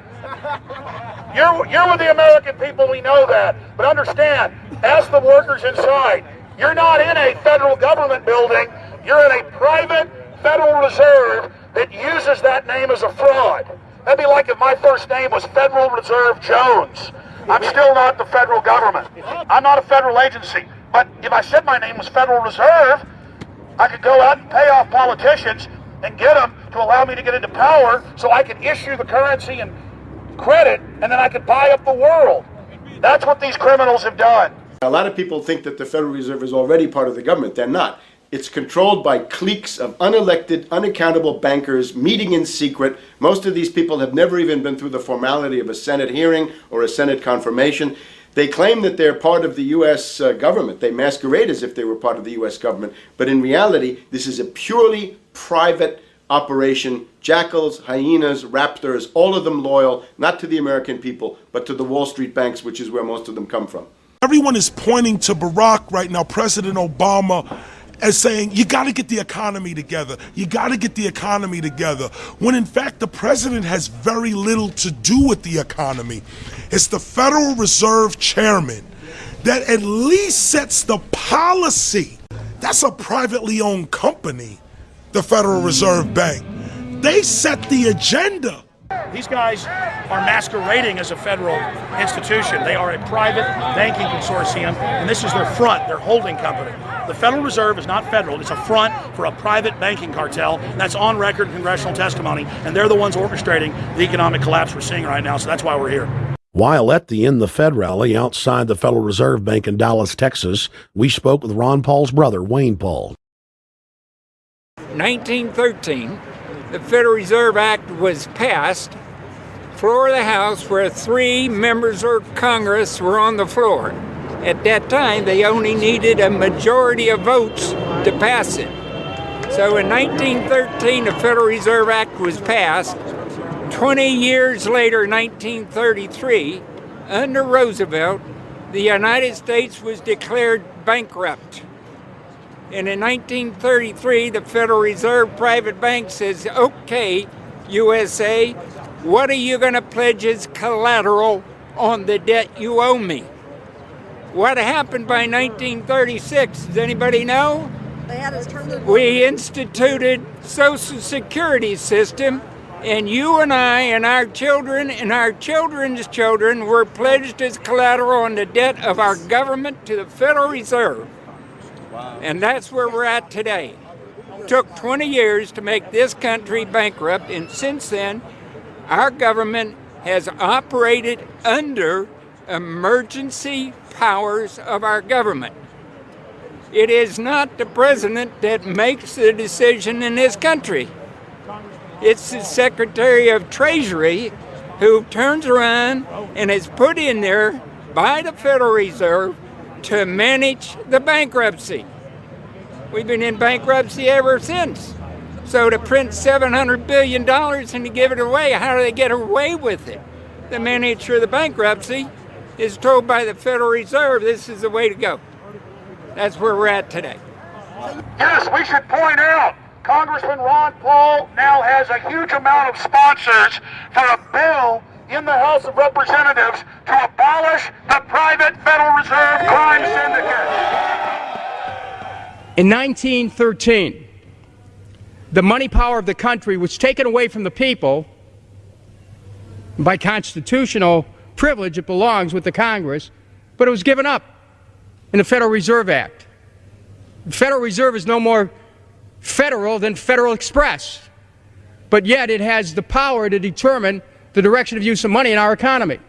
You're with the American people, we know that. But understand, ask the workers inside. You're not in a federal government building. You're in a private Federal Reserve that uses that name as a fraud. That'd be like if my first name was Federal Reserve Jones. I'm still not the federal government. I'm not a federal agency. But if I said my name was Federal Reserve, I could go out and pay off politicians and get them to allow me to get into power so I could issue the currency and credit, and then I could buy up the world. That's what these criminals have done. A lot of people think that the Federal Reserve is already part of the government. They're not. It's controlled by cliques of unelected, unaccountable bankers meeting in secret. Most of these people have never even been through the formality of a Senate hearing or a Senate confirmation. They claim that they're part of the U.S. government. They masquerade as if they were part of the U.S. government. But in reality, this is a purely private operation. Jackals, hyenas, raptors, all of them loyal, not to the American people, but to the Wall Street banks, which is where most of them come from. Everyone is pointing to Barack right now, President Obama, as saying, you got to get the economy together. You got to get the economy together. When in fact, the president has very little to do with the economy. It's the Federal Reserve chairman that at least sets the policy. That's a privately owned company, the Federal Reserve Bank. They set the agenda. These guys are masquerading as a federal institution. They are a private banking consortium, and this is their front, their holding company. The Federal Reserve is not federal. It's a front for a private banking cartel. That's on record in congressional testimony, and they're the ones orchestrating the economic collapse we're seeing right now, so that's why we're here. While at the End the Fed rally outside the Federal Reserve Bank in Dallas, Texas, we spoke with Ron Paul's brother, Wayne Paul. 1913, the Federal Reserve Act was passed, floor of the House, where 3 members of Congress were on the floor. At that time, they only needed a majority of votes to pass it. So in 1913, the Federal Reserve Act was passed. 20 years later, 1933, under Roosevelt, the United States was declared bankrupt. And in 1933, the Federal Reserve private bank says, okay, USA, what are you going to pledge as collateral on the debt you owe me? What happened by 1936? Does anybody know? We instituted Social Security system, and you and I and our children and our children's children were pledged as collateral on the debt of our government to the Federal Reserve. And that's where we're at today. It took 20 years to make this country bankrupt, and since then, our government has operated under emergency powers of our government. It is not the president that makes the decision in this country. It's the Secretary of Treasury who turns around and is put in there by the Federal Reserve to manage the bankruptcy. We've been in bankruptcy ever since. So to print $700 billion and to give it away, how do they get away with it? The manager of the bankruptcy is told by the Federal Reserve this is the way to go. That's where we're at today. Yes, we should point out, Congressman Ron Paul now has a huge amount of sponsors for a bill in the House of Representatives to abolish the private Federal Reserve crime syndicate. In 1913, the money power of the country was taken away from the people. By constitutional privilege, it belongs with the Congress, but it was given up in the Federal Reserve Act. The Federal Reserve is no more federal than Federal Express, but yet it has the power to determine the direction of use of money in our economy.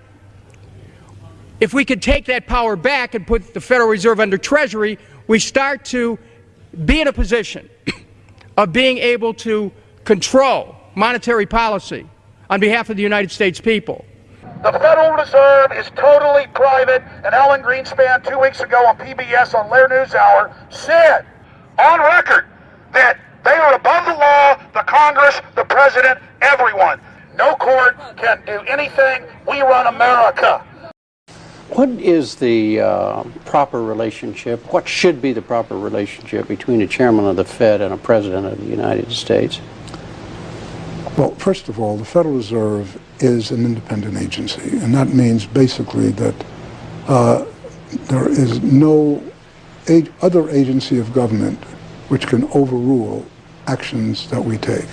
If we could take that power back and put the Federal Reserve under Treasury, we start to be in a position of being able to control monetary policy on behalf of the United States people. The Federal Reserve is totally private, and Alan Greenspan 2 weeks ago on PBS on Lair NewsHour said on record that they are above the law, the Congress, the President, everyone. No court can do anything. We run America. What is the proper relationship, what should be the proper relationship between a chairman of the Fed and a president of the United States? Well, first of all, the Federal Reserve is an independent agency, and that means basically that there is no other agency of government which can overrule actions that we take.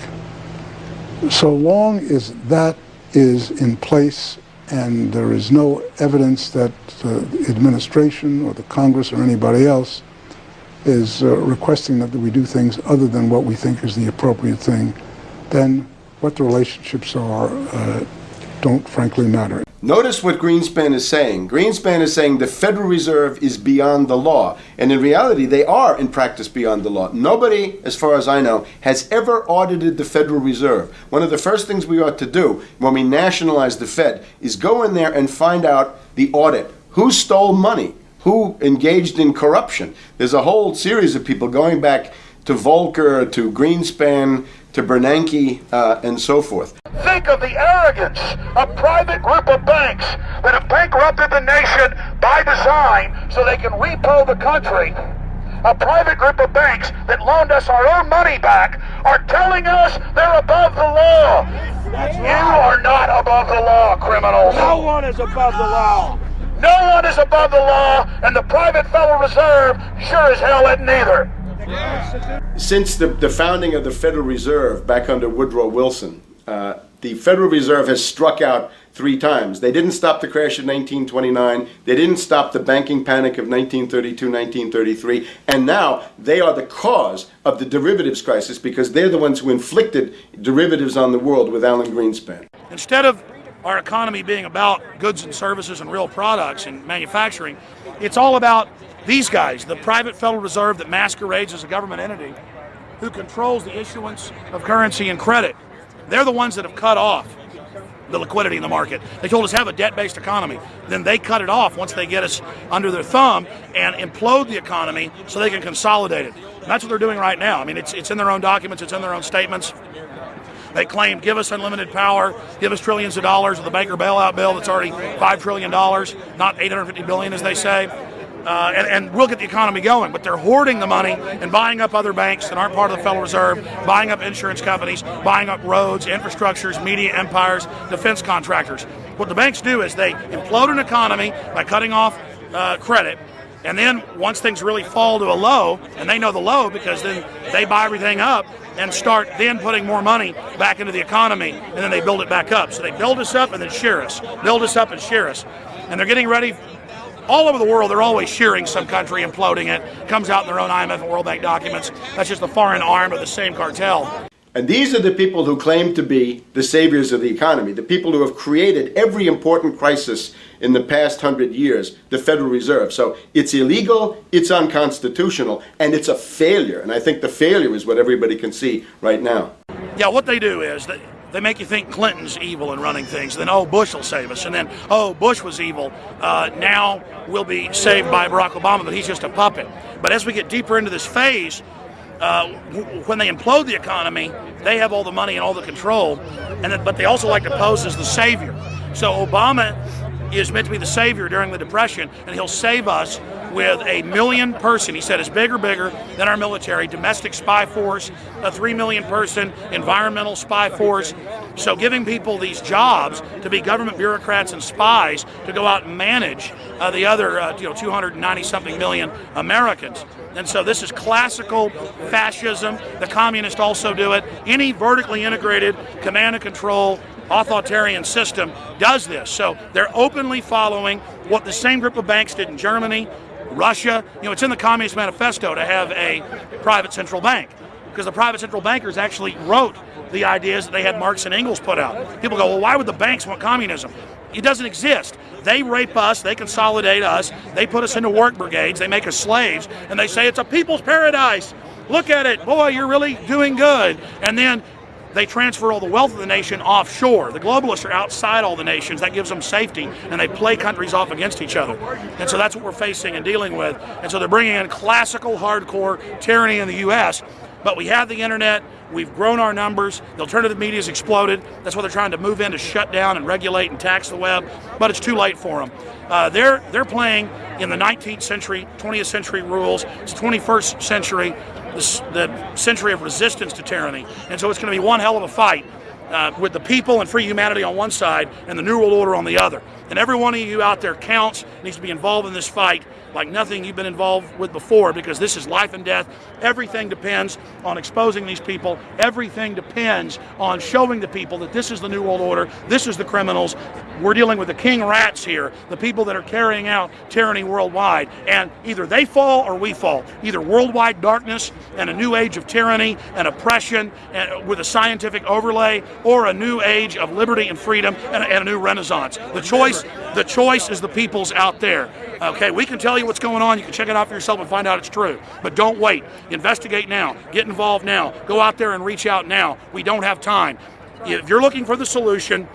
So long as that is in place and there is no evidence that the administration or the Congress or anybody else is requesting that we do things other than what we think is the appropriate thing, then what the relationships are don't frankly matter. Notice what Greenspan is saying. Greenspan is saying the Federal Reserve is beyond the law. And in reality, they are in practice beyond the law. Nobody, as far as I know, has ever audited the Federal Reserve. One of the first things we ought to do when we nationalize the Fed is go in there and find out the audit. Who stole money? Who engaged in corruption? There's a whole series of people going back to Volcker, to Greenspan, to Bernanke, and so forth. Think of the arrogance of private group of banks that have bankrupted the nation by design so they can repo the country. A private group of banks that loaned us our own money back are telling us they're above the law. You are not above the law, criminals. No one is above the law. No one is above the law, and the private Federal Reserve sure as hell isn't either. Since the founding of the Federal Reserve back under Woodrow Wilson, the Federal Reserve has struck out 3 times. They didn't stop the crash of 1929. They didn't stop the banking panic of 1932, 1933. And now they are the cause of the derivatives crisis because they're the ones who inflicted derivatives on the world with Alan Greenspan. Instead of our economy being about goods and services and real products and manufacturing, it's all about these guys, the private Federal Reserve that masquerades as a government entity who controls the issuance of currency and credit. They're the ones that have cut off the liquidity in the market. They told us have a debt-based economy. Then they cut it off once they get us under their thumb and implode the economy so they can consolidate it. And that's what they're doing right now. I mean, it's in their own documents, it's in their own statements. They claim, give us unlimited power, give us trillions of dollars of the Baker bailout bill that's already $5 trillion, not $850 billion as they say. And we'll get the economy going, but they're hoarding the money and buying up other banks that aren't part of the Federal Reserve, buying up insurance companies, buying up roads, infrastructures, media empires, defense contractors. What the banks do is they implode an economy by cutting off credit, and then once things really fall to a low, and they know the low because then they buy everything up and start then putting more money back into the economy, and then they build it back up. So they build us up and then shear us, build us up and shear us. And they're getting ready. All over the world, they're always shearing some country, imploding it. Comes out in their own IMF and World Bank documents. That's just the foreign arm of the same cartel. And these are the people who claim to be the saviors of the economy, the people who have created every important crisis in the past 100 years, the Federal Reserve. So it's illegal, it's unconstitutional, and it's a failure. And I think the failure is what everybody can see right now. Yeah, what they do is they make you think Clinton's evil in running things. Then, oh, Bush will save us. And then, oh, Bush was evil. Now we'll be saved by Barack Obama, but he's just a puppet. But as we get deeper into this phase, when they implode the economy, they have all the money and all the control. But they also like to pose as the savior. So Obama is meant to be the savior during the Depression, and he'll save us with a 1 million person, he said, is bigger than our military, domestic spy force, a 3 million person environmental spy force. So giving people these jobs to be government bureaucrats and spies to go out and manage the other 290-something million Americans. And so this is classical fascism. The communists also do it. Any vertically integrated command and control authoritarian system does this. So they're openly following what the same group of banks did in Germany, Russia. It's in the Communist Manifesto to have a private central bank. because the private central bankers actually wrote the ideas that they had Marx and Engels put out. People go, well, why would the banks want communism? It doesn't exist. They rape us, they consolidate us, they put us into work brigades, they make us slaves, and they say it's a people's paradise. Look at it, boy, you're really doing good. And then they transfer all the wealth of the nation offshore. The globalists are outside all the nations. That gives them safety, and they play countries off against each other. And so that's what we're facing and dealing with. And so they're bringing in classical, hardcore tyranny in the U.S., but we have the internet. We've grown our numbers. The alternative media has exploded. That's why they're trying to move in to shut down and regulate and tax the web, but it's too late for them. They're playing in the 19th century, 20th century rules. It's 21st century, the century of resistance to tyranny. And so it's going to be one hell of a fight with the people and free humanity on one side and the New World Order on the other. And every one of you out there counts, needs to be involved in this fight like nothing you've been involved with before, because this is life and death. Everything depends on exposing these people. Everything depends on showing the people that this is the New World Order, this is the criminals. We're dealing with the king rats here, the people that are carrying out tyranny worldwide. And either they fall or we fall. Either worldwide darkness and a new age of tyranny and oppression and with a scientific overlay, or a new age of liberty and freedom and a new renaissance. The choice is the people's out there. Okay, we can tell you what's going on. You can check it out for yourself and find out it's true. But don't wait. Investigate now. Get involved now. Go out there and reach out now. We don't have time. If you're looking for the solution,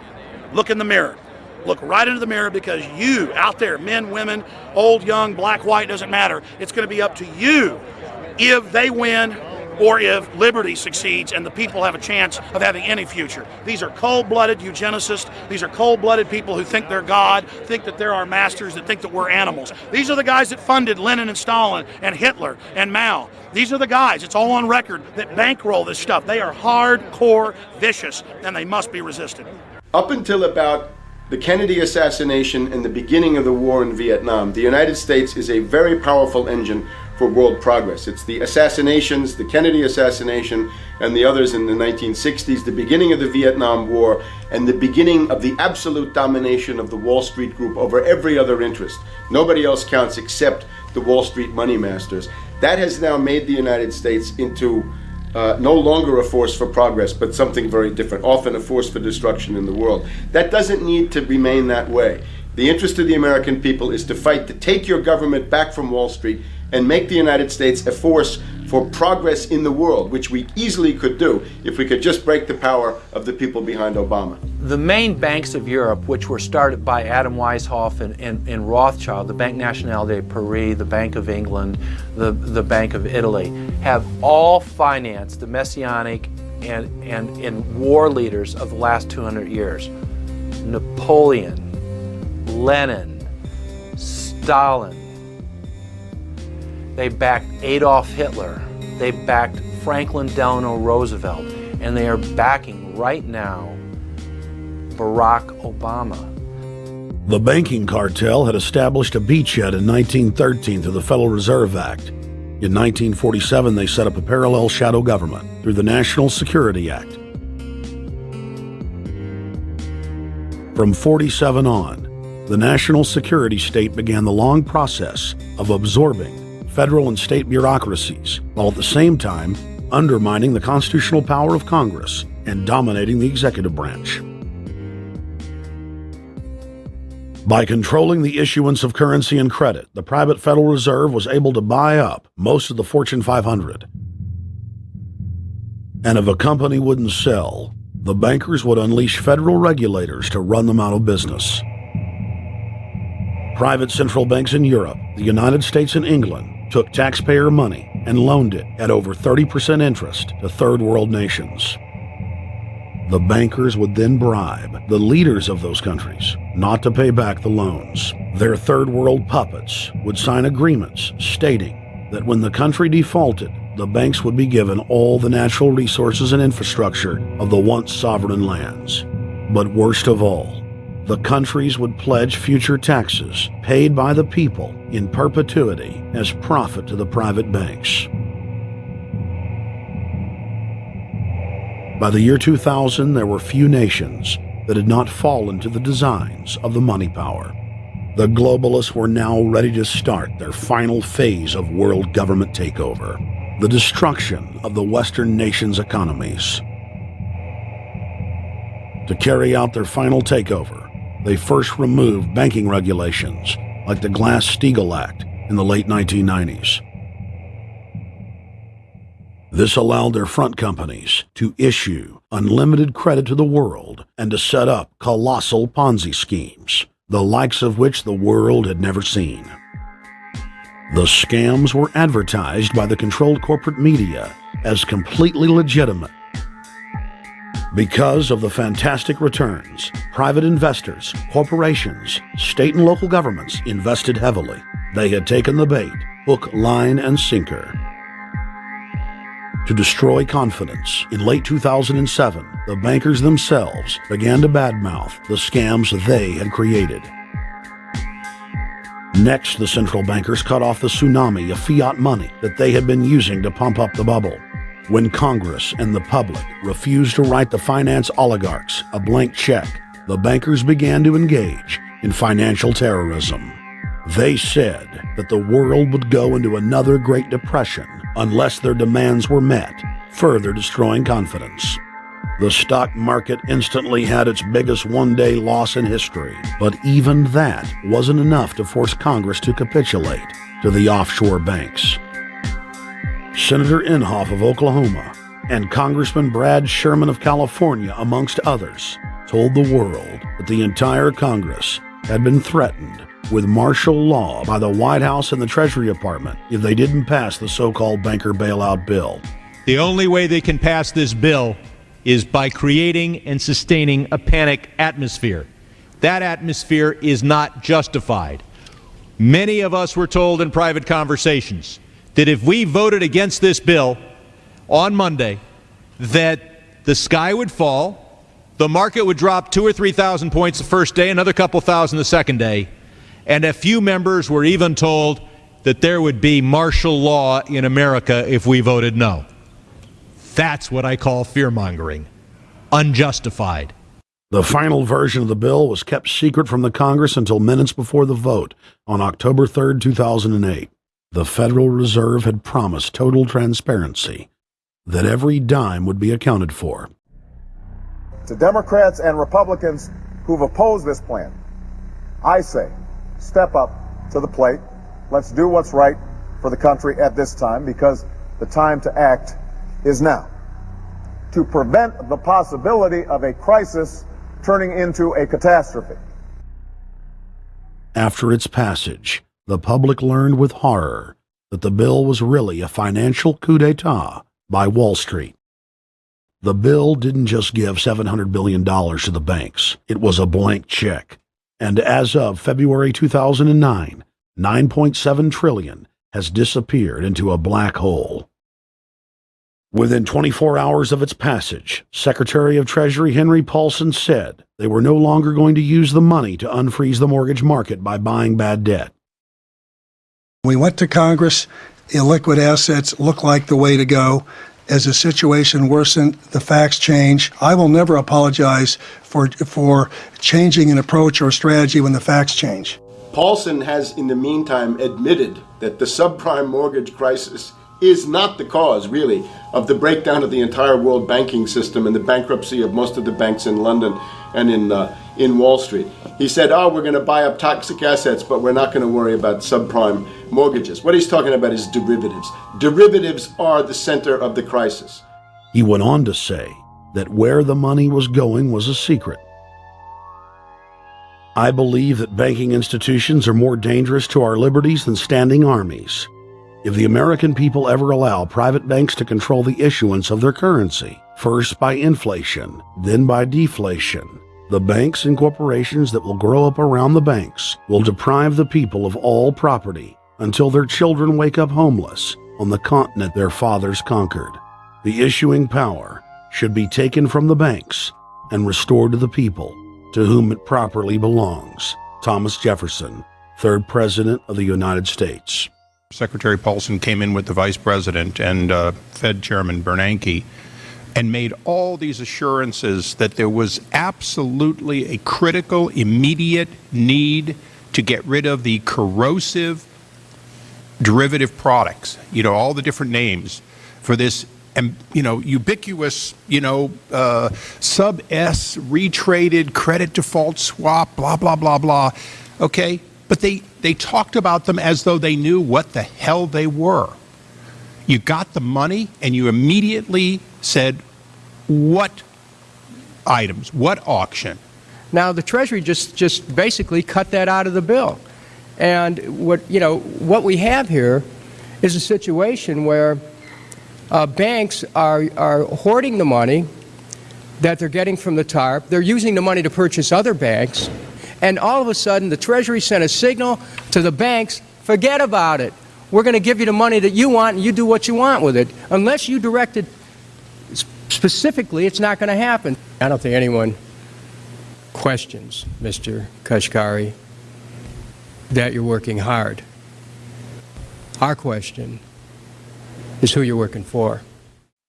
look in the mirror. Look right into the mirror, because you out there, men, women, old, young, black, white, doesn't matter. It's going to be up to you if they win or if liberty succeeds and the people have a chance of having any future. These are cold-blooded eugenicists. These are cold-blooded people who think they're God, think that they're our masters, that think that we're animals. These are the guys that funded Lenin and Stalin and Hitler and Mao. These are the guys, it's all on record, that bankroll this stuff. They are hardcore vicious, and they must be resisted. Up until about the Kennedy assassination and the beginning of the war in Vietnam, the United States is a very powerful engine for world progress. It's the assassinations, the Kennedy assassination, and the others in the 1960s, the beginning of the Vietnam War, and the beginning of the absolute domination of the Wall Street group over every other interest. Nobody else counts except the Wall Street money masters. That has now made the United States into no longer a force for progress, but something very different, often a force for destruction in the world. That doesn't need to remain that way. The interest of the American people is to fight to take your government back from Wall Street and make the United States a force for progress in the world, which we easily could do if we could just break the power of the people behind Obama. The main banks of Europe, which were started by Adam Weishaupt and Rothschild, the Banque Nationale de Paris, the Bank of England, the Bank of Italy, have all financed the messianic and war leaders of the last 200 years. Napoleon, Lenin, Stalin. They backed Adolf Hitler. They backed Franklin Delano Roosevelt. And they are backing right now Barack Obama. The banking cartel had established a beachhead in 1913 through the Federal Reserve Act. In 1947, they set up a parallel shadow government through the National Security Act. From 47 on, the national security state began the long process of absorbing federal and state bureaucracies, while at the same time undermining the constitutional power of Congress and dominating the executive branch. By controlling the issuance of currency and credit, the private Federal Reserve was able to buy up most of the Fortune 500. And if a company wouldn't sell, the bankers would unleash federal regulators to run them out of business. Private central banks in Europe, the United States, and England took taxpayer money and loaned it at over 30% interest to third world nations. The bankers would then bribe the leaders of those countries not to pay back the loans. Their third world puppets would sign agreements stating that when the country defaulted, the banks would be given all the natural resources and infrastructure of the once sovereign lands. But worst of all, the countries would pledge future taxes paid by the people in perpetuity as profit to the private banks. By the year 2000, there were few nations that had not fallen to the designs of the money power. The globalists were now ready to start their final phase of world government takeover. the destruction of the Western nations' economies. To carry out their final takeover, they first removed banking regulations like the Glass-Steagall Act in the late 1990s. This allowed their front companies to issue unlimited credit to the world and to set up colossal Ponzi schemes, the likes of which the world had never seen. The scams were advertised by the controlled corporate media as completely legitimate. Because of the fantastic returns, private investors, corporations, state and local governments invested heavily. They had taken the bait, hook, line, and sinker. To destroy confidence, in late 2007, the bankers themselves began to badmouth the scams they had created. Next, the central bankers cut off the tsunami of fiat money that they had been using to pump up the bubble. When Congress and the public refused to write the finance oligarchs a blank check, the bankers began to engage in financial terrorism. They said that the world would go into another Great Depression unless their demands were met, further destroying confidence. The stock market instantly had its biggest one-day loss in history, but even that wasn't enough to force Congress to capitulate to the offshore banks. Senator Inhofe of Oklahoma and Congressman Brad Sherman of California, amongst others, told the world that the entire Congress had been threatened with martial law by the White House and the Treasury Department if they didn't pass the so-called banker bailout bill. The only way they can pass this bill is by creating and sustaining a panic atmosphere. That atmosphere is not justified. Many of us were told in private conversations that if we voted against this bill on Monday, that the sky would fall, the market would drop 2,000 or 3,000 points the first day, another couple thousand the second day, and a few members were even told that there would be martial law in America if we voted no. That's what I call fear-mongering. Unjustified. The final version of the bill was kept secret from the Congress until minutes before the vote on October 3, 2008. The Federal Reserve had promised total transparency, that every dime would be accounted for. To Democrats and Republicans who've opposed this plan, I say, step up to the plate. Let's do what's right for the country at this time, because the time to act is now. To prevent the possibility of a crisis turning into a catastrophe. After its passage, the public learned with horror that the bill was really a financial coup d'etat by Wall Street. The bill didn't just give $700 billion to the banks. It was a blank check. And as of February 2009, $9.7 trillion has disappeared into a black hole. Within 24 hours of its passage, Secretary of Treasury Henry Paulson said they were no longer going to use the money to unfreeze the mortgage market by buying bad debt. We went to Congress. Illiquid assets look like the way to go. As the situation worsened, the facts change. I will never apologize for changing an approach or strategy when the facts change. Paulson has, in the meantime, admitted that the subprime mortgage crisis is not the cause, really, of the breakdown of the entire world banking system and the bankruptcy of most of the banks in London and in Wall Street. He said, we're going to buy up toxic assets, but we're not going to worry about subprime mortgages. What he's talking about is derivatives. Derivatives are the center of the crisis. He went on to say that where the money was going was a secret. I believe that banking institutions are more dangerous to our liberties than standing armies. If the American people ever allow private banks to control the issuance of their currency, first by inflation, then by deflation, the banks and corporations that will grow up around the banks will deprive the people of all property until their children wake up homeless on the continent their fathers conquered. The issuing power should be taken from the banks and restored to the people, to whom it properly belongs. Thomas Jefferson, 3rd President of the United States. Secretary Paulson came in with the Vice President and Fed Chairman Bernanke and made all these assurances that there was absolutely a critical, immediate need to get rid of the corrosive derivative products, all the different names for this, ubiquitous, sub-S retraded credit default swap, blah, blah, blah, blah. Okay? But they talked about them as though they knew what the hell they were. You got the money and you immediately said, what items, what auction? Now, the Treasury just basically cut that out of the bill. And what we have here is a situation where banks are hoarding the money that they're getting from the TARP. They're using the money to purchase other banks. And all of a sudden, the Treasury sent a signal to the banks, forget about it. We're going to give you the money that you want, and you do what you want with it. Unless you direct it specifically, it's not going to happen. I don't think anyone questions, Mr. Kashkari, that you're working hard. Our question is who you're working for.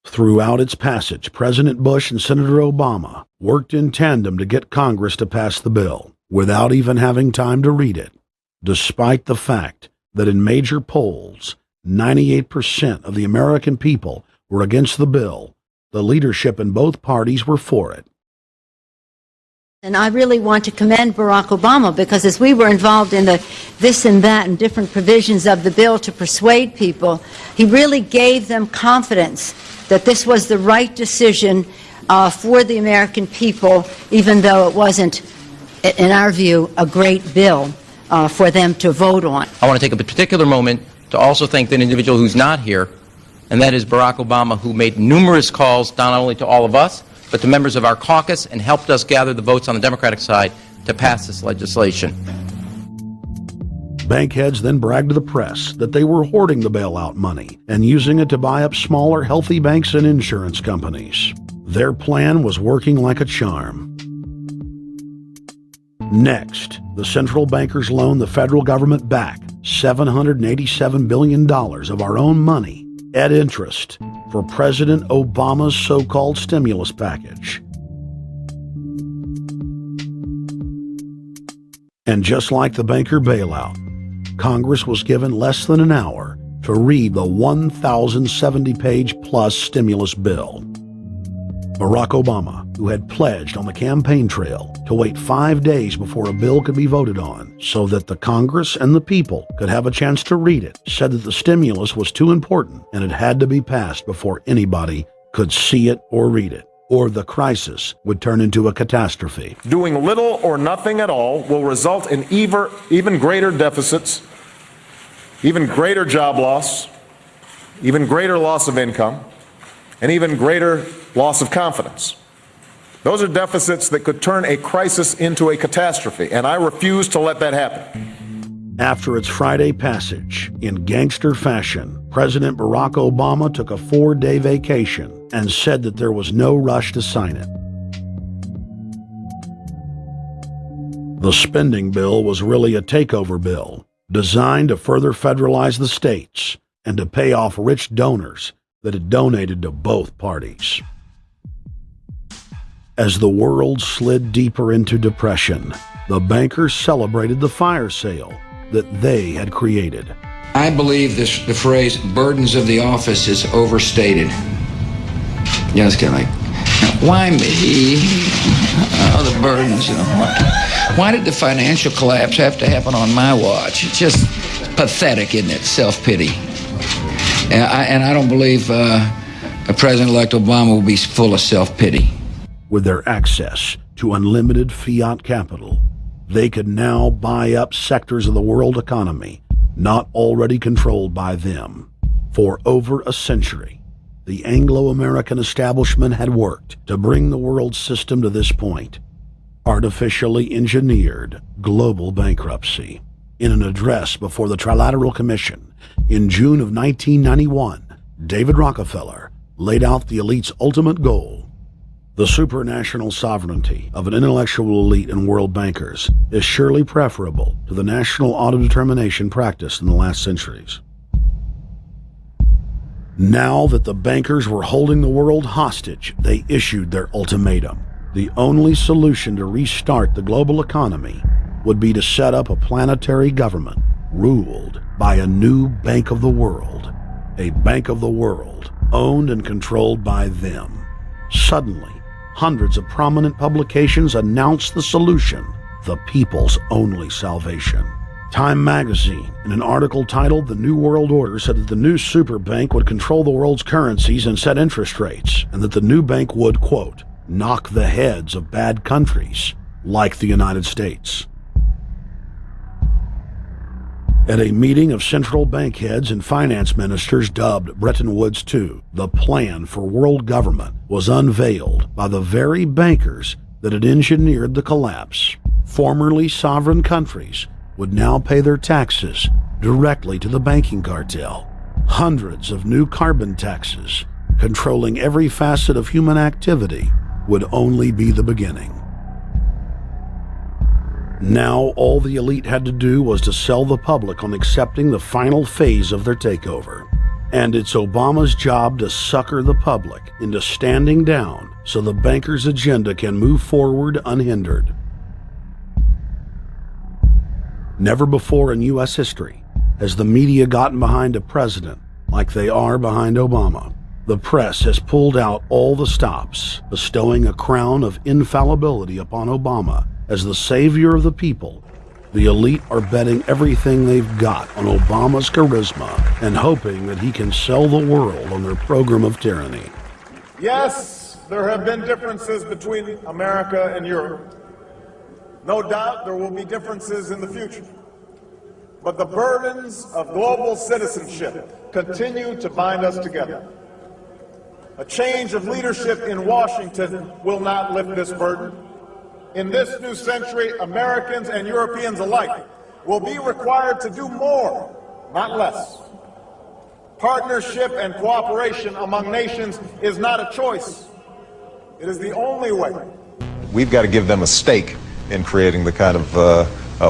Throughout its passage, President Bush and Senator Obama worked in tandem to get Congress to pass the bill without even having time to read it, despite the fact that in major polls, 98% of the American people were against the bill. The leadership in both parties were for it. And I really want to commend Barack Obama, because as we were involved in the this and that and different provisions of the bill to persuade people, he really gave them confidence that this was the right decision for the American people, even though it wasn't, in our view, a great bill for them to vote on. I want to take a particular moment to also thank an individual who's not here, and that is Barack Obama, who made numerous calls not only to all of us, but to members of our caucus, and helped us gather the votes on the Democratic side to pass this legislation. Bankheads then bragged to the press that they were hoarding the bailout money and using it to buy up smaller, healthy banks and insurance companies. Their plan was working like a charm. Next, the central bankers loaned the federal government back $787 billion of our own money at interest for President Obama's so-called stimulus package. And just like the banker bailout, Congress was given less than an hour to read the 1,070-page-plus stimulus bill. Barack Obama, who had pledged on the campaign trail to wait 5 days before a bill could be voted on so that the Congress and the people could have a chance to read it, said that the stimulus was too important and it had to be passed before anybody could see it or read it, or the crisis would turn into a catastrophe. Doing little or nothing at all will result in even greater deficits, even greater job loss, even greater loss of income, and even greater loss of confidence. Those are deficits that could turn a crisis into a catastrophe, and I refuse to let that happen. After its Friday passage, in gangster fashion, President Barack Obama took a 4-day vacation and said that there was no rush to sign it. The spending bill was really a takeover bill, designed to further federalize the states and to pay off rich donors that had donated to both parties. As the world slid deeper into depression, the bankers celebrated the fire sale that they had created. I believe the phrase burdens of the office is overstated. You know, it's kind of like, why me? Oh, the burdens, Why did the financial collapse have to happen on my watch? It's just pathetic, isn't it? Self-pity. And I don't believe President-elect Obama will be full of self-pity. With their access to unlimited fiat capital, they could now buy up sectors of the world economy not already controlled by them. For over a century, the Anglo-American establishment had worked to bring the world system to this point. Artificially engineered global bankruptcy. In an address before the Trilateral Commission in June of 1991, David Rockefeller laid out the elite's ultimate goal. The supranational sovereignty of an intellectual elite and world bankers is surely preferable to the national auto-determination practiced in the last centuries. Now that the bankers were holding the world hostage, they issued their ultimatum. The only solution to restart the global economy would be to set up a planetary government ruled by a new Bank of the World, a Bank of the World owned and controlled by them. Suddenly, hundreds of prominent publications announced the solution, the people's only salvation. Time magazine, in an article titled "The New World Order," said that the new super bank would control the world's currencies and set interest rates, and that the new bank would, quote, knock the heads of bad countries like the United States. At a meeting of central bank heads and finance ministers dubbed Bretton Woods II, the plan for world government was unveiled by the very bankers that had engineered the collapse. Formerly sovereign countries would now pay their taxes directly to the banking cartel. Hundreds of new carbon taxes, controlling every facet of human activity, would only be the beginning. Now all the elite had to do was to sell the public on accepting the final phase of their takeover. And it's Obama's job to sucker the public into standing down so the bankers' agenda can move forward unhindered. Never before in U.S. history has the media gotten behind a president like they are behind Obama. The press has pulled out all the stops, bestowing a crown of infallibility upon Obama as the savior of the people. The elite are betting everything they've got on Obama's charisma and hoping that he can sell the world on their program of tyranny. Yes, there have been differences between America and Europe. No doubt there will be differences in the future. But the burdens of global citizenship continue to bind us together. A change of leadership in Washington will not lift this burden. In this new century, Americans and Europeans alike will be required to do more, not less. Partnership and cooperation among nations is not a choice. It is the only way. We've got to give them a stake in creating the kind of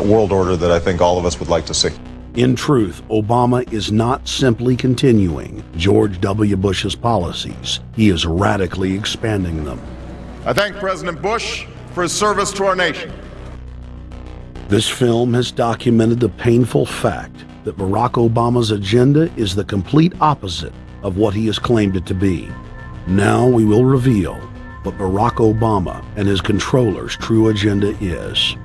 world order that I think all of us would like to see. In truth, Obama is not simply continuing George W. Bush's policies. He is radically expanding them. I thank President Bush for his service to our nation. This film has documented the painful fact that Barack Obama's agenda is the complete opposite of what he has claimed it to be. Now we will reveal what Barack Obama and his controllers' true agenda is.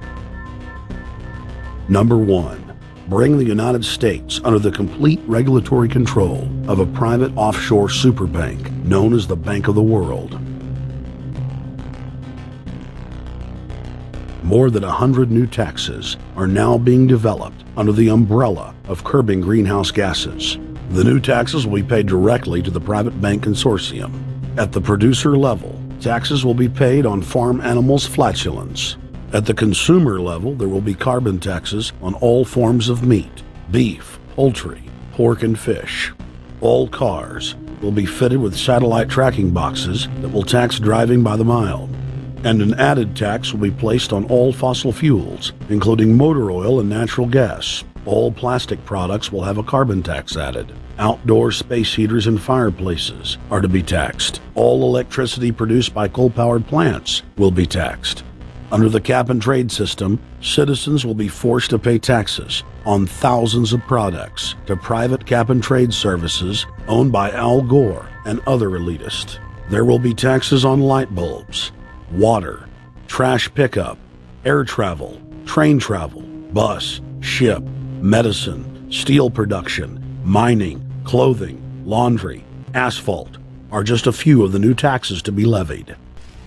Number 1, bring the United States under the complete regulatory control of a private offshore superbank known as the Bank of the World. More than 100 new taxes are now being developed under the umbrella of curbing greenhouse gases. The new taxes will be paid directly to the private bank consortium. At the producer level, taxes will be paid on farm animals' flatulence. At the consumer level, there will be carbon taxes on all forms of meat, beef, poultry, pork, and fish. All cars will be fitted with satellite tracking boxes that will tax driving by the mile. And an added tax will be placed on all fossil fuels, including motor oil and natural gas. All plastic products will have a carbon tax added. Outdoor space heaters and fireplaces are to be taxed. All electricity produced by coal-powered plants will be taxed. Under the cap-and-trade system, citizens will be forced to pay taxes on thousands of products to private cap-and-trade services owned by Al Gore and other elitists. There will be taxes on light bulbs, water, trash pickup, air travel, train travel, bus, ship, medicine, steel production, mining, clothing, laundry, asphalt are just a few of the new taxes to be levied.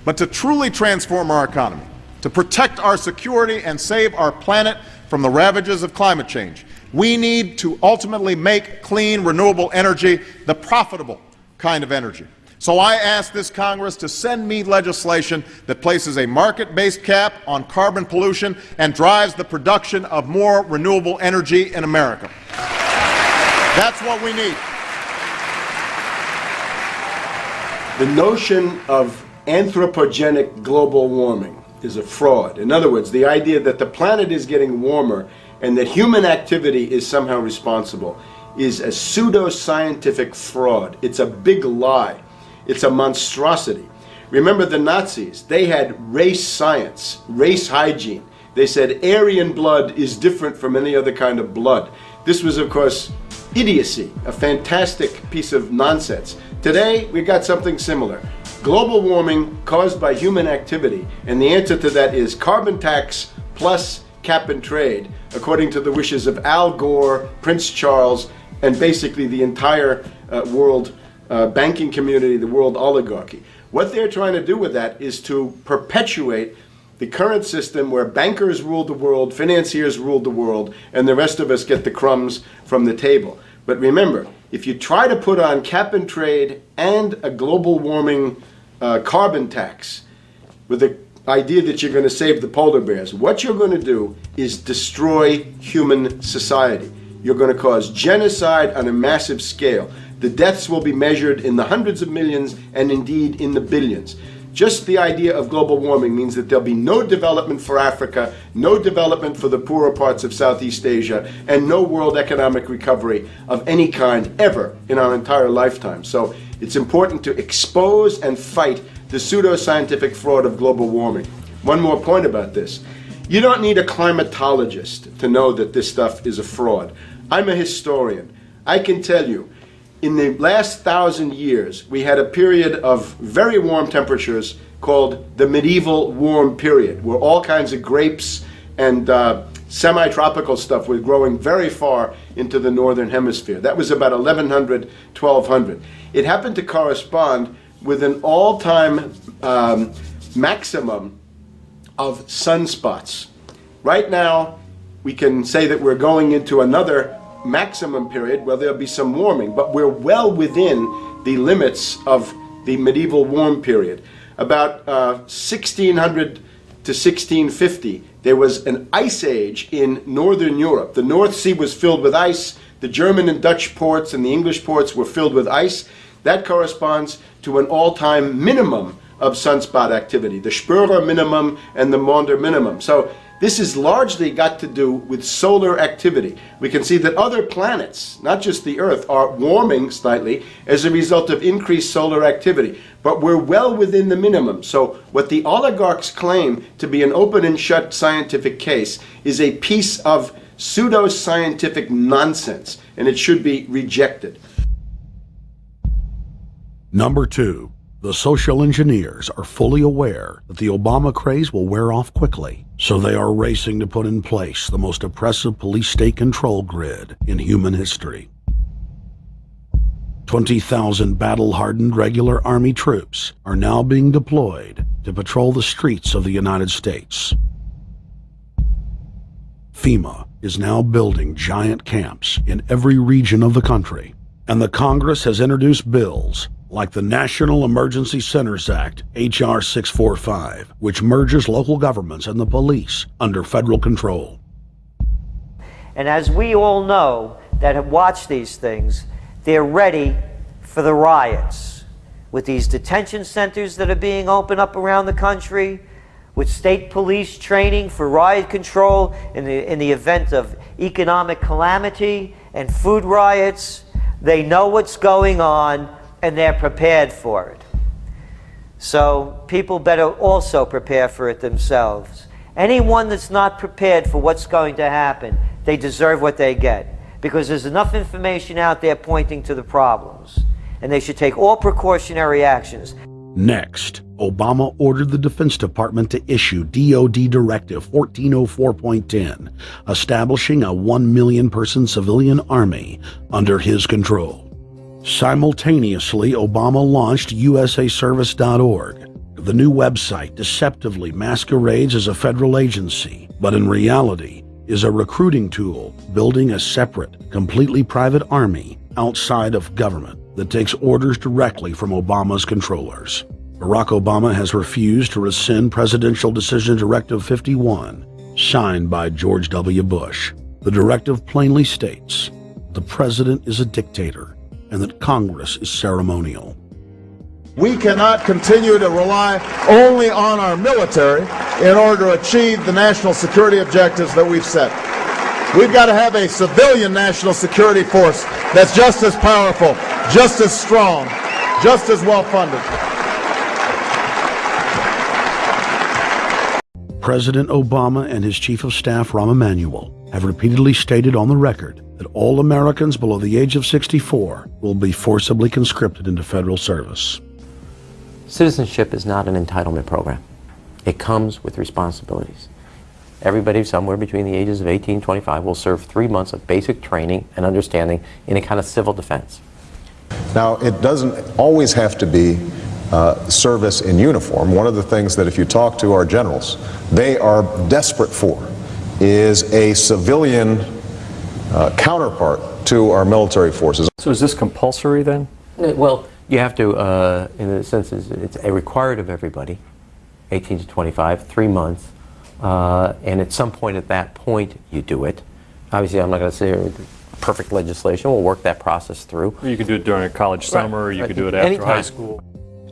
But to truly transform our economy, to protect our security and save our planet from the ravages of climate change, we need to ultimately make clean, renewable energy the profitable kind of energy. So I ask this Congress to send me legislation that places a market-based cap on carbon pollution and drives the production of more renewable energy in America. That's what we need. The notion of anthropogenic global warming is a fraud. In other words, the idea that the planet is getting warmer and that human activity is somehow responsible is a pseudo-scientific fraud. It's a big lie. It's a monstrosity. Remember the Nazis, they had race science, race hygiene. They said Aryan blood is different from any other kind of blood. This was, of course, idiocy, a fantastic piece of nonsense. Today, we got something similar. Global warming caused by human activity, and the answer to that is carbon tax plus cap and trade, according to the wishes of Al Gore, Prince Charles, and basically the entire world banking community, the world oligarchy. What they're trying to do with that is to perpetuate the current system where bankers rule the world, financiers rule the world, and the rest of us get the crumbs from the table. But remember, if you try to put on cap and trade and a global warming carbon tax with the idea that you're going to save the polar bears, what you're going to do is destroy human society. You're going to cause genocide on a massive scale. The deaths will be measured in the hundreds of millions and indeed in the billions. Just the idea of global warming means that there'll be no development for Africa, no development for the poorer parts of Southeast Asia, and no world economic recovery of any kind ever in our entire lifetime. So it's important to expose and fight the pseudo-scientific fraud of global warming. One more point about this. You don't need a climatologist to know that this stuff is a fraud. I'm a historian. I can tell you, in the last 1,000 years, we had a period of very warm temperatures called the medieval warm period, where all kinds of grapes and semi-tropical stuff was growing very far into the northern hemisphere. That was about 1100, 1200. It happened to correspond with an all-time maximum of sunspots. Right now, we can say that we're going into another maximum period where there'll be some warming, but we're well within the limits of the medieval warm period. About 1600 to 1650, there was an ice age in northern Europe. The North Sea was filled with ice. The German and Dutch ports and the English ports were filled with ice. That corresponds to an all-time minimum of sunspot activity, the Spörer minimum and the Maunder minimum. So this has largely got to do with solar activity. We can see that other planets, not just the Earth, are warming slightly as a result of increased solar activity. But we're well within the minimum. So what the oligarchs claim to be an open and shut scientific case is a piece of pseudo-scientific nonsense, and it should be rejected. Number 2. The social engineers are fully aware that the Obama craze will wear off quickly, so they are racing to put in place the most oppressive police state control grid in human history. 20,000 battle-hardened regular Army troops are now being deployed to patrol the streets of the United States. FEMA is now building giant camps in every region of the country, and the Congress has introduced bills like the National Emergency Centers Act, H.R. 645, which merges local governments and the police under federal control. And as we all know that have watched these things, they're ready for the riots. With these detention centers that are being opened up around the country, with state police training for riot control in the event of economic calamity and food riots, they know what's going on and they're prepared for it. So people better also prepare for it themselves. Anyone that's not prepared for what's going to happen, they deserve what they get, because there's enough information out there pointing to the problems, and they should take all precautionary actions. Next, Obama ordered the Defense Department to issue DoD Directive 1404.10, establishing a 1 million person civilian army under his control. Simultaneously, Obama launched usaservice.org. The new website deceptively masquerades as a federal agency, but in reality is a recruiting tool building a separate, completely private army outside of government that takes orders directly from Obama's controllers. Barack Obama has refused to rescind Presidential Decision Directive 51, signed by George W. Bush. The directive plainly states the president is a dictator and that Congress is ceremonial. We cannot continue to rely only on our military in order to achieve the national security objectives that we've set. We've got to have a civilian national security force that's just as powerful, just as strong, just as well funded. President Obama and his Chief of Staff, Rahm Emanuel, have repeatedly stated on the record that all Americans below the age of 64 will be forcibly conscripted into federal service. Citizenship is not an entitlement program. It comes with responsibilities. Everybody somewhere between the ages of 18 and 25 will serve 3 months of basic training and understanding in a kind of civil defense. Now, it doesn't always have to be service in uniform. One of the things that if you talk to our generals, they are desperate for is a civilian counterpart to our military forces. So is this compulsory then? Well, you have to, in a sense, it's a required of everybody, 18 to 25, 3 months, and at some point at that point you do it. Obviously, I'm not going to say perfect legislation. We'll work that process through. Or you could do it during a college summer, or you could do it after Anytime. high school.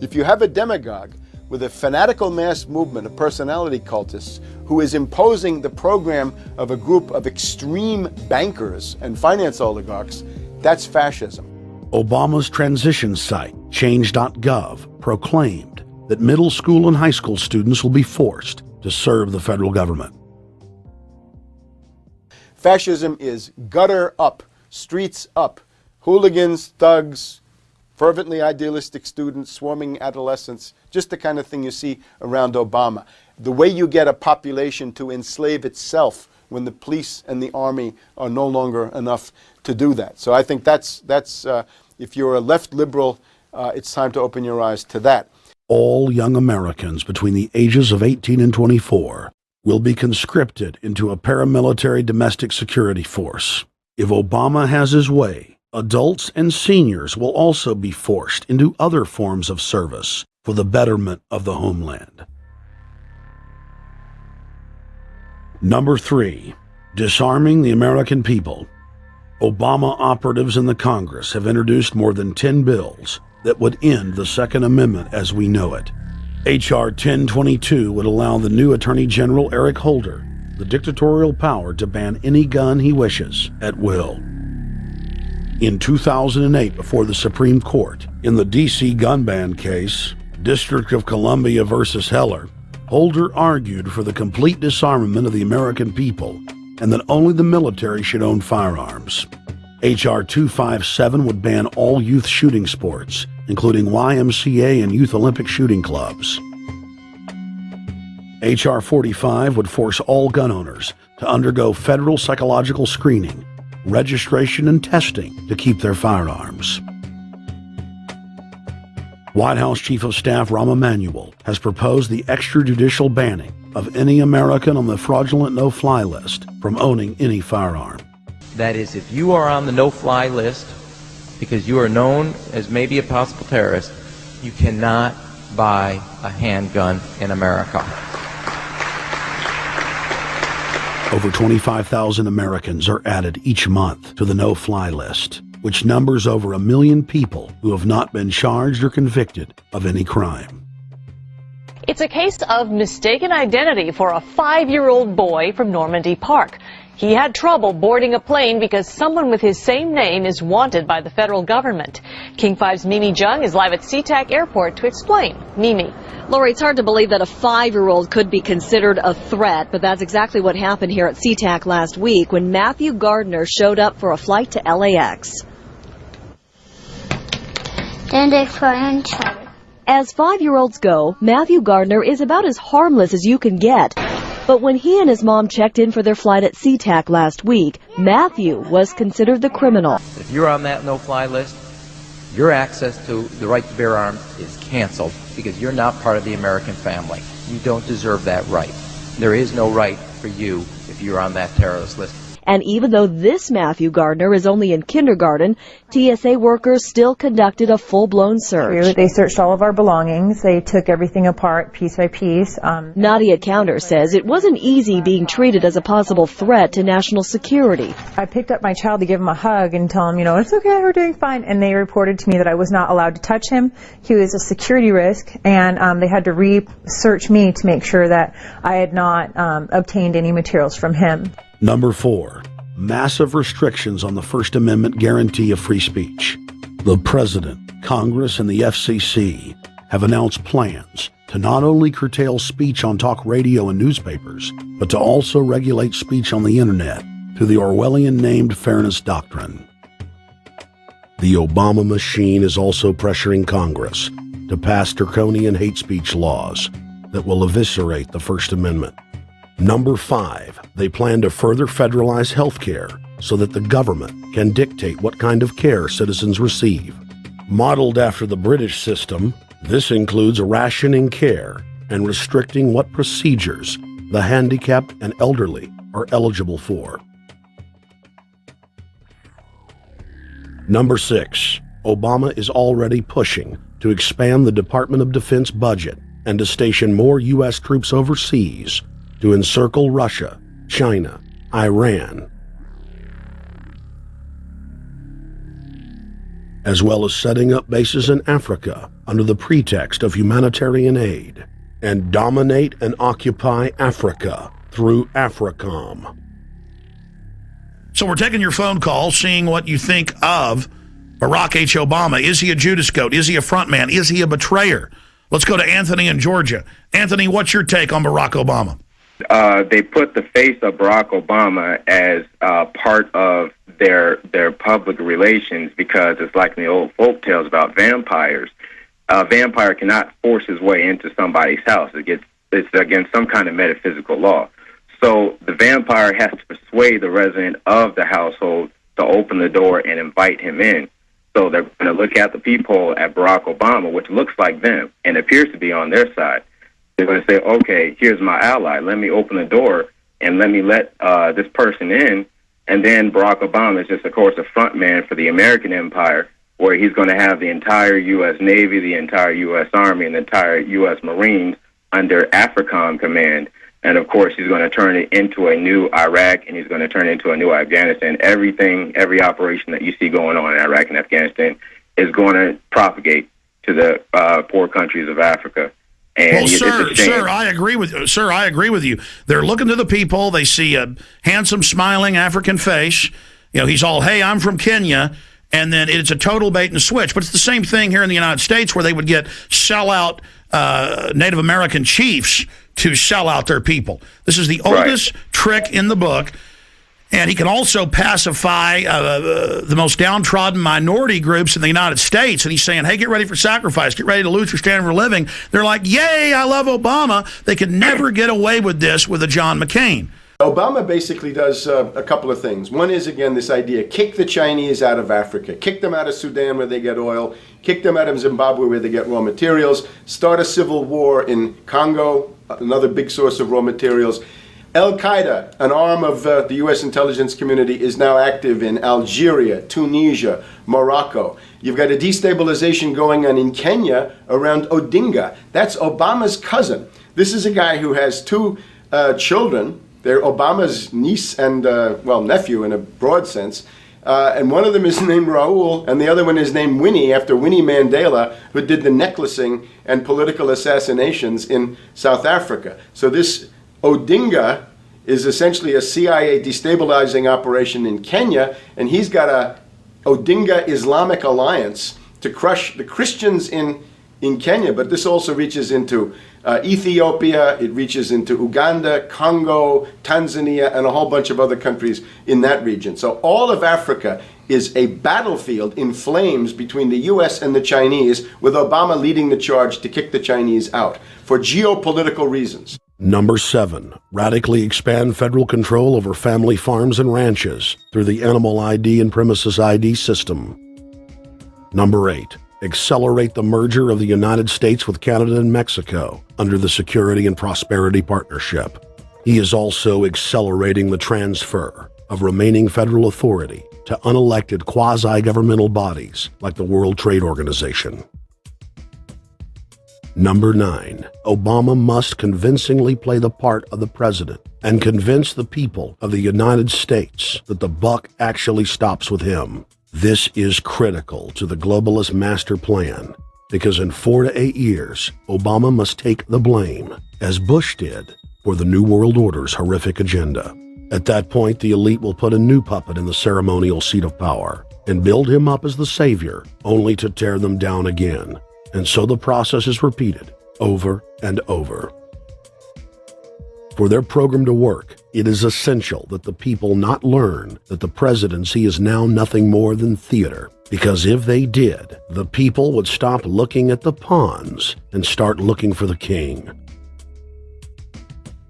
If you have a demagogue with a fanatical mass movement of personality cultists who is imposing the program of a group of extreme bankers and finance oligarchs, that's fascism. Obama's transition site, change.gov, proclaimed that middle school and high school students will be forced to serve the federal government. Fascism is gutter up, streets up, hooligans, thugs, fervently idealistic students, swarming adolescents, just the kind of thing you see around Obama. The way you get a population to enslave itself when the police and the army are no longer enough to do that. So I think that's if you're a left liberal, it's time to open your eyes to that. All young Americans between the ages of 18 and 24 will be conscripted into a paramilitary domestic security force. If Obama has his way, adults and seniors will also be forced into other forms of service for the betterment of the homeland. Number 3, disarming the American people. Obama operatives in the Congress have introduced more than 10 bills that would end the Second Amendment as we know it. H.R. 1022 would allow the new Attorney General Eric Holder the dictatorial power to ban any gun he wishes at will. In 2008, before the Supreme Court, in the D.C. gun ban case, District of Columbia versus Heller, Holder argued for the complete disarmament of the American people and that only the military should own firearms. H.R. 257 would ban all youth shooting sports, including YMCA and Youth Olympic shooting clubs. H.R. 45 would force all gun owners to undergo federal psychological screening, registration, and testing to keep their firearms. White House Chief of Staff Rahm Emanuel has proposed the extrajudicial banning of any American on the fraudulent no-fly list from owning any firearm. That is, if you are on the no-fly list because you are known as maybe a possible terrorist, you cannot buy a handgun in America. Over 25,000 Americans are added each month to the no-fly list, which numbers over 1 million people who have not been charged or convicted of any crime. It's a case of mistaken identity for a 5-year-old boy from Normandy Park. He had trouble boarding a plane because someone with his same name is wanted by the federal government. King 5's Mimi Jung is live at SeaTac Airport to explain. Mimi. Lori, it's hard to believe that a 5-year-old could be considered a threat, but that's exactly what happened here at SeaTac last week when Matthew Gardner showed up for a flight to LAX. As 5-year-olds go, Matthew Gardner is about as harmless as you can get. But when he and his mom checked in for their flight at SeaTac last week, Matthew was considered the criminal. If you're on that no-fly list, your access to the right to bear arms is canceled because you're not part of the American family. You don't deserve that right. There is no right for you if you're on that terrorist list. And even though this Matthew Gardner is only in kindergarten, TSA workers still conducted a full-blown search. They searched all of our belongings. They took everything apart piece by piece. Nadia Counter says it wasn't easy being treated as a possible threat to national security. I picked up my child to give him a hug and tell him, it's okay, we're doing fine. And they reported to me that I was not allowed to touch him. He was a security risk, and they had to research me to make sure that I had not obtained any materials from him. Number 4, massive restrictions on the First Amendment guarantee of free speech. The President, Congress, and the FCC have announced plans to not only curtail speech on talk radio and newspapers, but to also regulate speech on the internet through the Orwellian-named Fairness Doctrine. The Obama machine is also pressuring Congress to pass draconian hate speech laws that will eviscerate the First Amendment. Number 5, they plan to further federalize health care so that the government can dictate what kind of care citizens receive. Modeled after the British system, this includes rationing care and restricting what procedures the handicapped and elderly are eligible for. Number 6, Obama is already pushing to expand the Department of Defense budget and to station more U.S. troops overseas to encircle Russia, China, Iran, as well as setting up bases in Africa under the pretext of humanitarian aid, and dominate and occupy Africa through AFRICOM. So we're taking your phone call, seeing what you think of Barack H. Obama. Is he a Judas goat? Is he a front man? Is he a betrayer? Let's go to Anthony in Georgia. Anthony, what's your take on Barack Obama? They put the face of Barack Obama as part of their public relations because it's like in the old folk tales about vampires. A vampire cannot force his way into somebody's house. It's against some kind of metaphysical law. So the vampire has to persuade the resident of the household to open the door and invite him in. So they're going to look at the peephole at Barack Obama, which looks like them and appears to be on their side. They're going to say, okay, here's my ally. Let me open the door and let me let this person in. And then Barack Obama is just, of course, a front man for the American empire, where he's going to have the entire U.S. Navy, the entire U.S. Army, and the entire U.S. Marines under AFRICOM command. And, of course, he's going to turn it into a new Iraq, and he's going to turn it into a new Afghanistan. Every operation that you see going on in Iraq and Afghanistan is going to propagate to the poor countries of Africa. And well, sir, I agree with you. They're looking to the people. They see a handsome, smiling African face. You know, he's all, hey, I'm from Kenya. And then it's a total bait and switch. But it's the same thing here in the United States where they would get sellout Native American chiefs to sell out their people. This is the oldest trick in the book. And he can also pacify the most downtrodden minority groups in the United States. And he's saying, hey, get ready for sacrifice. Get ready to lose your standard of living. They're like, yay, I love Obama. They could never get away with this with a John McCain. Obama basically does a couple of things. One is, again, this idea, kick the Chinese out of Africa. Kick them out of Sudan where they get oil. Kick them out of Zimbabwe where they get raw materials. Start a civil war in Congo, another big source of raw materials. Al-Qaeda, an arm of the U.S. intelligence community, is now active in Algeria, Tunisia, Morocco. You've got a destabilization going on in Kenya around Odinga. That's Obama's cousin. This is a guy who has two children. They're Obama's niece and, nephew in a broad sense. And one of them is named Raul, and the other one is named Winnie, after Winnie Mandela, who did the necklacing and political assassinations in South Africa. So this Odinga is essentially a CIA destabilizing operation in Kenya, and he's got a Odinga Islamic Alliance to crush the Christians in Kenya, but this also reaches into Ethiopia, it reaches into Uganda, Congo, Tanzania, and a whole bunch of other countries in that region. So all of Africa is a battlefield in flames between the U.S. and the Chinese, with Obama leading the charge to kick the Chinese out for geopolitical reasons. Number 7, radically expand federal control over family farms and ranches through the Animal ID and Premises ID system. Number 8, accelerate the merger of the United States with Canada and Mexico under the Security and Prosperity Partnership. He is also accelerating the transfer of remaining federal authority to unelected quasi-governmental bodies like the World Trade Organization. Number 9, Obama must convincingly play the part of the president and convince the people of the United States that the buck actually stops with him. This is critical to the globalist master plan because in 4 to 8 years, Obama must take the blame, as Bush did, for the New World Order's horrific agenda. At that point, the elite will put a new puppet in the ceremonial seat of power and build him up as the savior, only to tear them down again. And so the process is repeated over and over. For their program to work, it is essential that the people not learn that the presidency is now nothing more than theater, because if they did, the people would stop looking at the pawns and start looking for the king.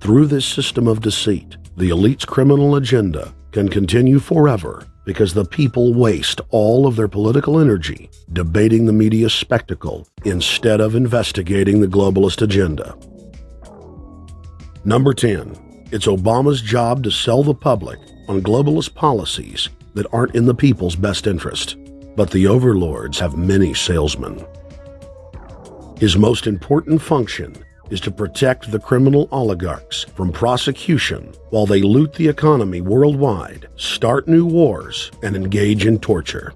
Through this system of deceit, the elite's criminal agenda can continue forever because the people waste all of their political energy debating the media spectacle instead of investigating the globalist agenda. Number 10, it's Obama's job to sell the public on globalist policies that aren't in the people's best interest, but the overlords have many salesmen. His most important function is to protect the criminal oligarchs from prosecution while they loot the economy worldwide, start new wars, and engage in torture.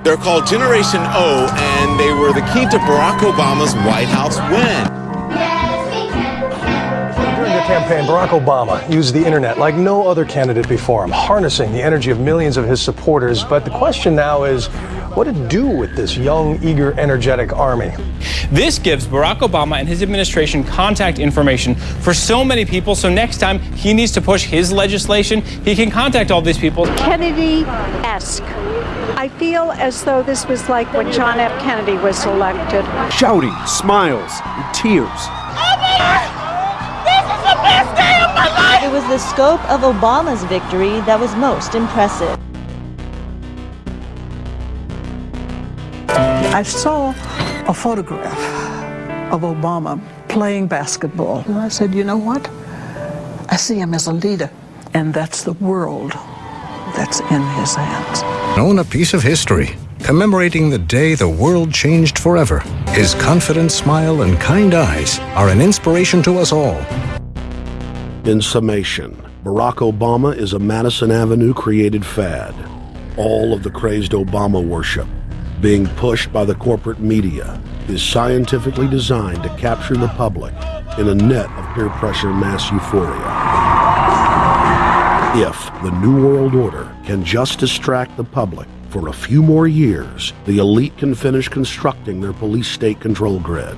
They're called Generation O, and they were the key to Barack Obama's White House win. During the campaign, Barack Obama used the internet like no other candidate before him, harnessing the energy of millions of his supporters. But the question now is, what to do with this young, eager, energetic army? This gives Barack Obama and his administration contact information for so many people, so next time he needs to push his legislation, he can contact all these people. Kennedy-esque. I feel as though this was like when John F. Kennedy was elected. Shouting, smiles, and tears. This is the best day of my life! It was the scope of Obama's victory that was most impressive. I saw a photograph of Obama playing basketball. And I said, you know what? I see him as a leader, and that's the world that's in his hands. Own a piece of history, commemorating the day the world changed forever. His confident smile and kind eyes are an inspiration to us all. In summation, Barack Obama is a Madison Avenue created fad. All of the crazed Obama worship, being pushed by the corporate media, is scientifically designed to capture the public in a net of peer pressure mass euphoria. If the New World Order can just distract the public for a few more years, the elite can finish constructing their police state control grid.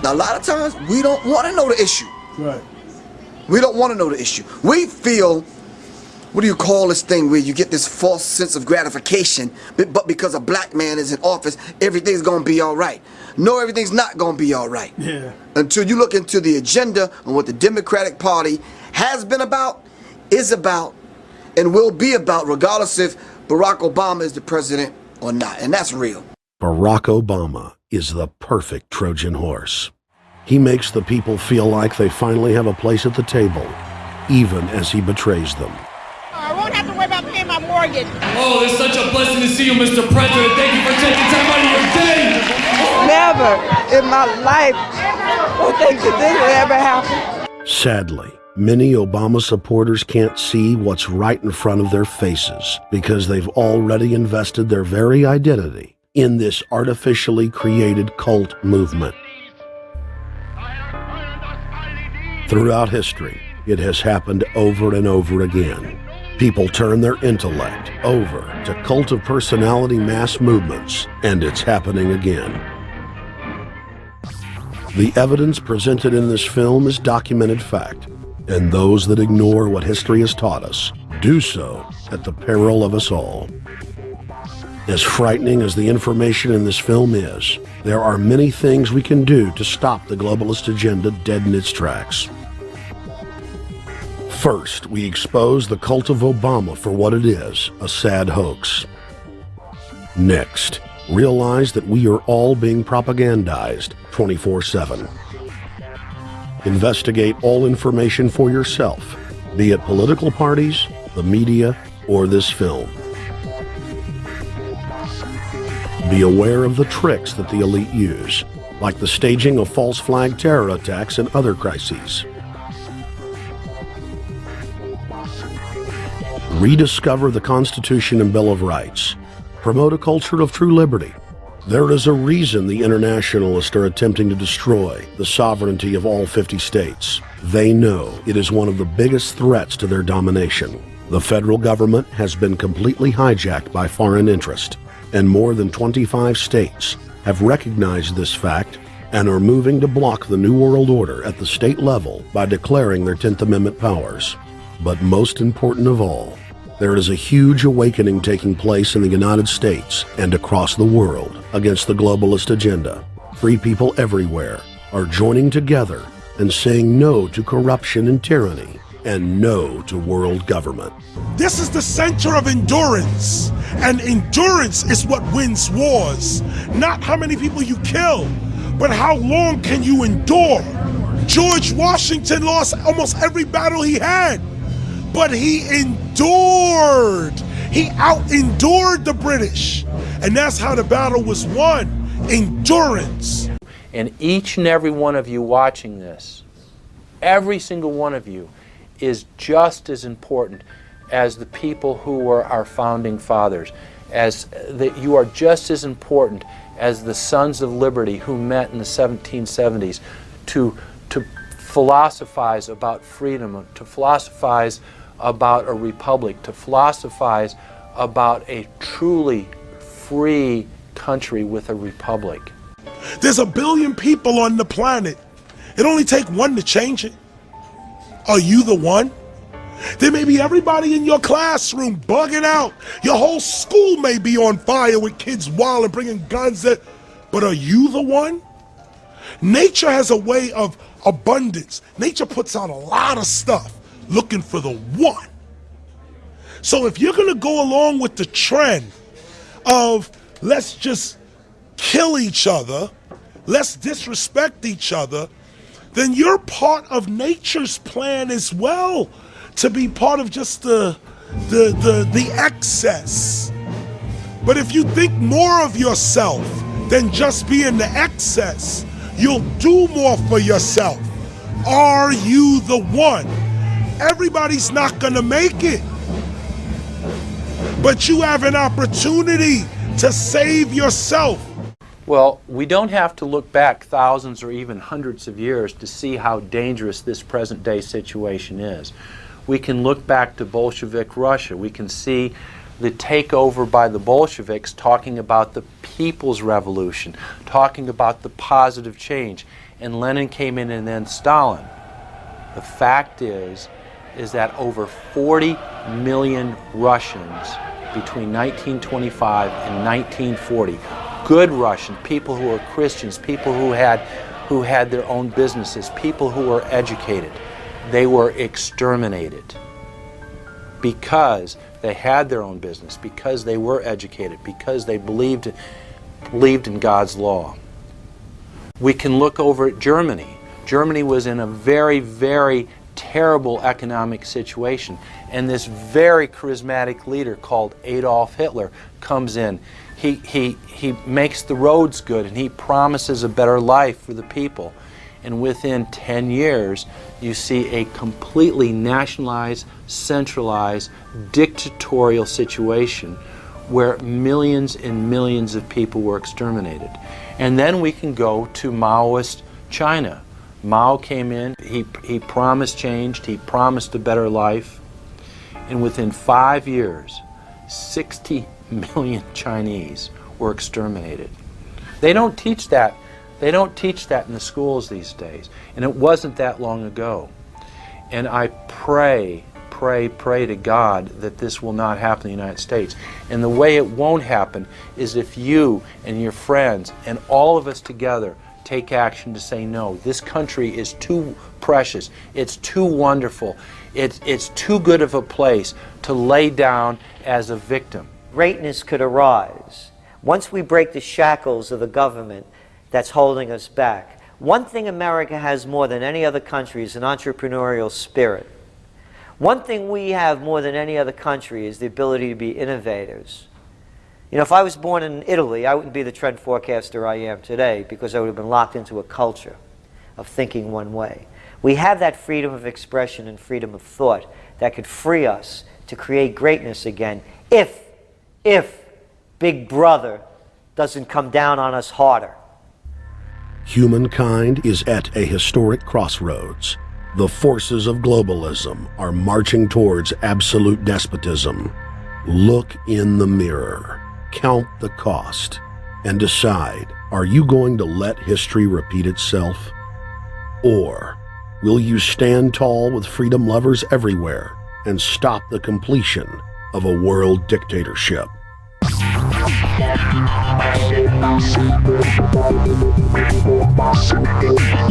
Now, a lot of times, we don't want to know the issue. Right. We don't want to know the issue. We feel, what do you call this thing where you get this false sense of gratification, but because a black man is in office, everything's going to be all right. No, everything's not going to be all right. Yeah. Until you look into the agenda and what the Democratic Party has been about, is about, and will be about, regardless if Barack Obama is the president or not. And that's real. Barack Obama is the perfect Trojan horse. He makes the people feel like they finally have a place at the table, even as he betrays them. I won't have to worry about paying my mortgage. Oh, it's such a blessing to see you, Mr. President. Thank you for taking time out of your day. Never in my life would think that this would ever happen. Sadly, many Obama supporters can't see what's right in front of their faces because they've already invested their very identity in this artificially created cult movement. Throughout history, it has happened over and over again. People turn their intellect over to cult of personality mass movements, and it's happening again. The evidence presented in this film is documented fact, and those that ignore what history has taught us do so at the peril of us all. As frightening as the information in this film is, there are many things we can do to stop the globalist agenda dead in its tracks. First, we expose the cult of Obama for what it is, a sad hoax. Next, realize that we are all being propagandized 24/7. Investigate all information for yourself, be it political parties, the media, or this film. Be aware of the tricks that the elite use, like the staging of false flag terror attacks and other crises. Rediscover the Constitution and Bill of Rights. Promote a culture of true liberty. There is a reason the internationalists are attempting to destroy the sovereignty of all 50 states. They know it is one of the biggest threats to their domination. The federal government has been completely hijacked by foreign interest, and more than 25 states have recognized this fact and are moving to block the New World Order at the state level by declaring their 10th Amendment powers. But most important of all, there is a huge awakening taking place in the United States and across the world against the globalist agenda. Free people everywhere are joining together and saying no to corruption and tyranny and no to world government. This is the center of endurance, and endurance is what wins wars. Not how many people you kill, but how long can you endure? George Washington lost almost every battle he had, but he endured. He out-endured the British, and that's how the battle was won, endurance. And each and every one of you watching this, every single one of you, is just as important as the people who were our founding fathers, as that you are just as important as the Sons of Liberty who met in the 1770s to philosophize about freedom, to philosophize about a republic, to philosophize about a truly free country with a republic. There's 1 billion people on the planet. It only takes one to change it. Are you the one? There may be everybody in your classroom bugging out. Your whole school may be on fire with kids wild and bringing guns. But are you the one? Nature has a way of abundance. Nature puts out a lot of stuff looking for the one. So if you're going to go along with the trend of let's just kill each other, let's disrespect each other, then you're part of nature's plan as well, to be part of just the excess. But if you think more of yourself than just being the excess, you'll do more for yourself. Are you the one? Everybody's not gonna make it, but you have an opportunity to save yourself. Well, we don't have to look back thousands or even hundreds of years to see how dangerous this present day situation is. We can look back to Bolshevik Russia. We can see the takeover by the Bolsheviks talking about the people's revolution, talking about the positive change. And Lenin came in and then Stalin. The fact is that over 40 million Russians between 1925 and 1940, good Russians, people who were Christians, people who had their own businesses, people who were educated, they were exterminated because they had their own business, because they were educated, because they believed in God's law. We can look over at Germany. Germany was in a very, very terrible economic situation, and this very charismatic leader called Adolf Hitler comes in. He makes the roads good, and he promises a better life for the people. And within 10 years, you see a completely nationalized, centralized, dictatorial situation where millions and millions of people were exterminated. And then we can go to Maoist China. Mao came in, he promised change, he promised a better life, and within 5 years, 60 million Chinese were exterminated. They don't teach that. They don't teach that in the schools these days, and it wasn't that long ago. And I pray to God that this will not happen in the United States. And the way it won't happen is if you and your friends and all of us together take action to say no. This country is too precious. It's too wonderful. It's too good of a place to lay down as a victim. Greatness could arise once we break the shackles of the government that's holding us back. One thing America has more than any other country is an entrepreneurial spirit. One thing we have more than any other country is the ability to be innovators. You know, if I was born in Italy, I wouldn't be the trend forecaster I am today because I would have been locked into a culture of thinking one way. We have that freedom of expression and freedom of thought that could free us to create greatness again if Big Brother doesn't come down on us harder. Humankind is at a historic crossroads. The forces of globalism are marching towards absolute despotism. Look in the mirror, count the cost, and decide, are you going to let history repeat itself? Or will you stand tall with freedom lovers everywhere and stop the completion of a world dictatorship? Bossy.